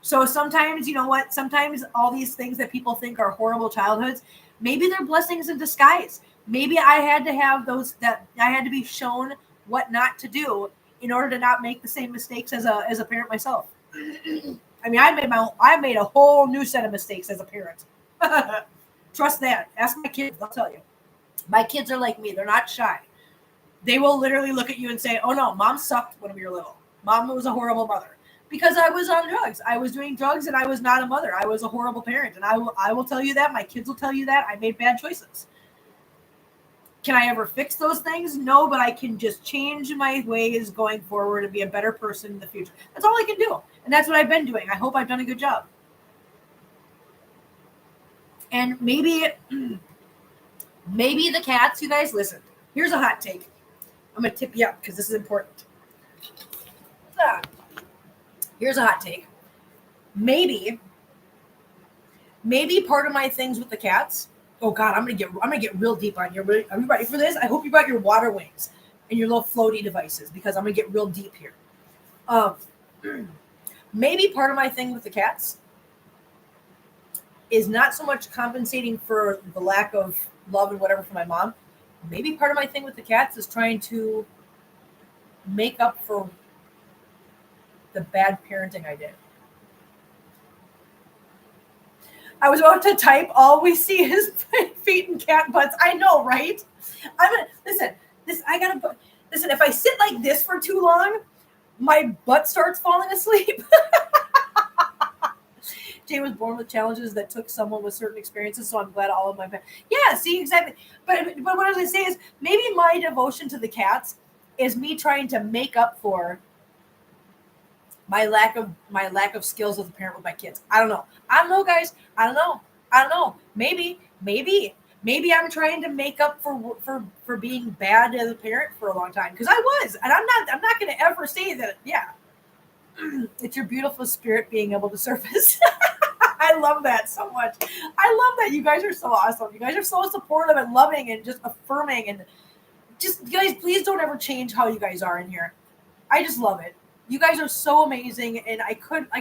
So sometimes, you know what? Sometimes all these things that people think are horrible childhoods, maybe they're blessings in disguise. Maybe I had to have those, that I had to be shown what not to do in order to not make the same mistakes as a parent myself. I mean, I made a whole new set of mistakes as a parent. Trust that. Ask my kids, they'll tell you. My kids are like me. They're not shy. They will literally look at you and say, "Oh no, mom sucked when we were little. Mom was a horrible mother." Because I was on drugs. I was doing drugs and I was not a mother. I was a horrible parent. And I will tell you that. My kids will tell you that. I made bad choices. Can I ever fix those things? No, but I can just change my ways going forward and be a better person in the future. That's all I can do. And that's what I've been doing. I hope I've done a good job. And maybe the cats, you guys, listen. Here's a hot take. I'm going to tip you up because this is important. Here's a hot take. Maybe part of my things with the cats. Oh God, I'm gonna get real deep on you. Are you ready for this? I hope you brought your water wings and your little floaty devices because I'm gonna get real deep here. Maybe part of my thing with the cats is not so much compensating for the lack of love and whatever from my mom. Maybe part of my thing with the cats is trying to make up for the bad parenting I did. I was about to type, all we see is feet and cat butts. I know, right? Listen, if I sit like this for too long, my butt starts falling asleep. Jay was born with challenges that took someone with certain experiences, so I'm glad all of my yeah, see, exactly. But what I was going to say is maybe my devotion to the cats is me trying to make up for my lack of skills as a parent with my kids. I don't know, guys. I don't know. Maybe I'm trying to make up for being bad as a parent for a long time because I was, and I'm not going to ever say that. Yeah, it's your beautiful spirit being able to surface. I love that so much. I love that you guys are so awesome. You guys are so supportive and loving and just affirming and just, guys, please don't ever change how you guys are in here. I just love it. You guys are so amazing, and I couldn't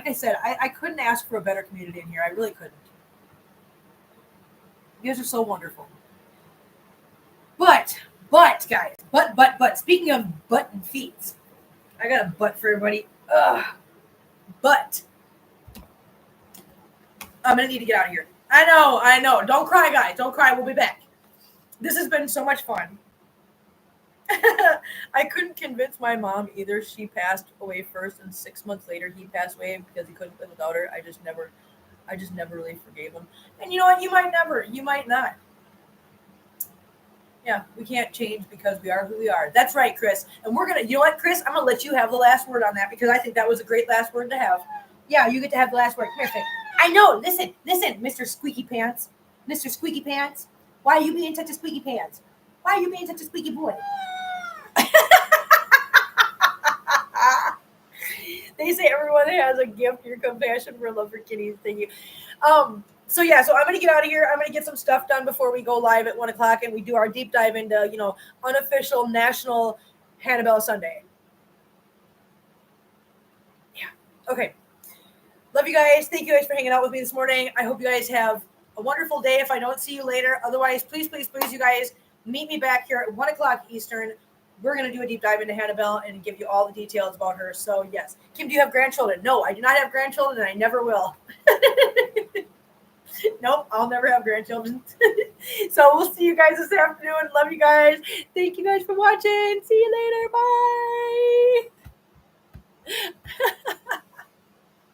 ask for a better community in here. I really couldn't. You guys are so wonderful. But, guys, speaking of butt and feet, I got a butt for everybody. But I'm going to need to get out of here. I know. Don't cry, guys. Don't cry. We'll be back. This has been so much fun. I couldn't convince my mom either. She passed away first, and 6 months later he passed away because he couldn't live without her. I just never really forgave him. And you know what? You might not. Yeah, we can't change because we are who we are. That's right, Chris. And we're gonna, you know what, Chris? I'm gonna let you have the last word on that because I think that was a great last word to have. Yeah, you get to have the last word. Come here, I know. Listen, Mr. Squeaky Pants. Mr. Squeaky Pants. Why are you being such a squeaky pants? Why are you being such a squeaky boy? They say everyone has a gift. Your compassion for love for kitties. Thank you. So I'm going to get out of here. I'm going to get some stuff done before we go live at 1:00 and we do our deep dive into, unofficial National Hanabelle Sunday. Yeah. Okay. Love you guys. Thank you guys for hanging out with me this morning. I hope you guys have a wonderful day if I don't see you later. Otherwise, please, you guys, meet me back here at 1:00 Eastern. We're going to do a deep dive into Hanabelle and give you all the details about her. So, yes. Kim, do you have grandchildren? No, I do not have grandchildren, and I never will. Nope, I'll never have grandchildren. So, we'll see you guys this afternoon. Love you guys. Thank you guys for watching. See you later. Bye.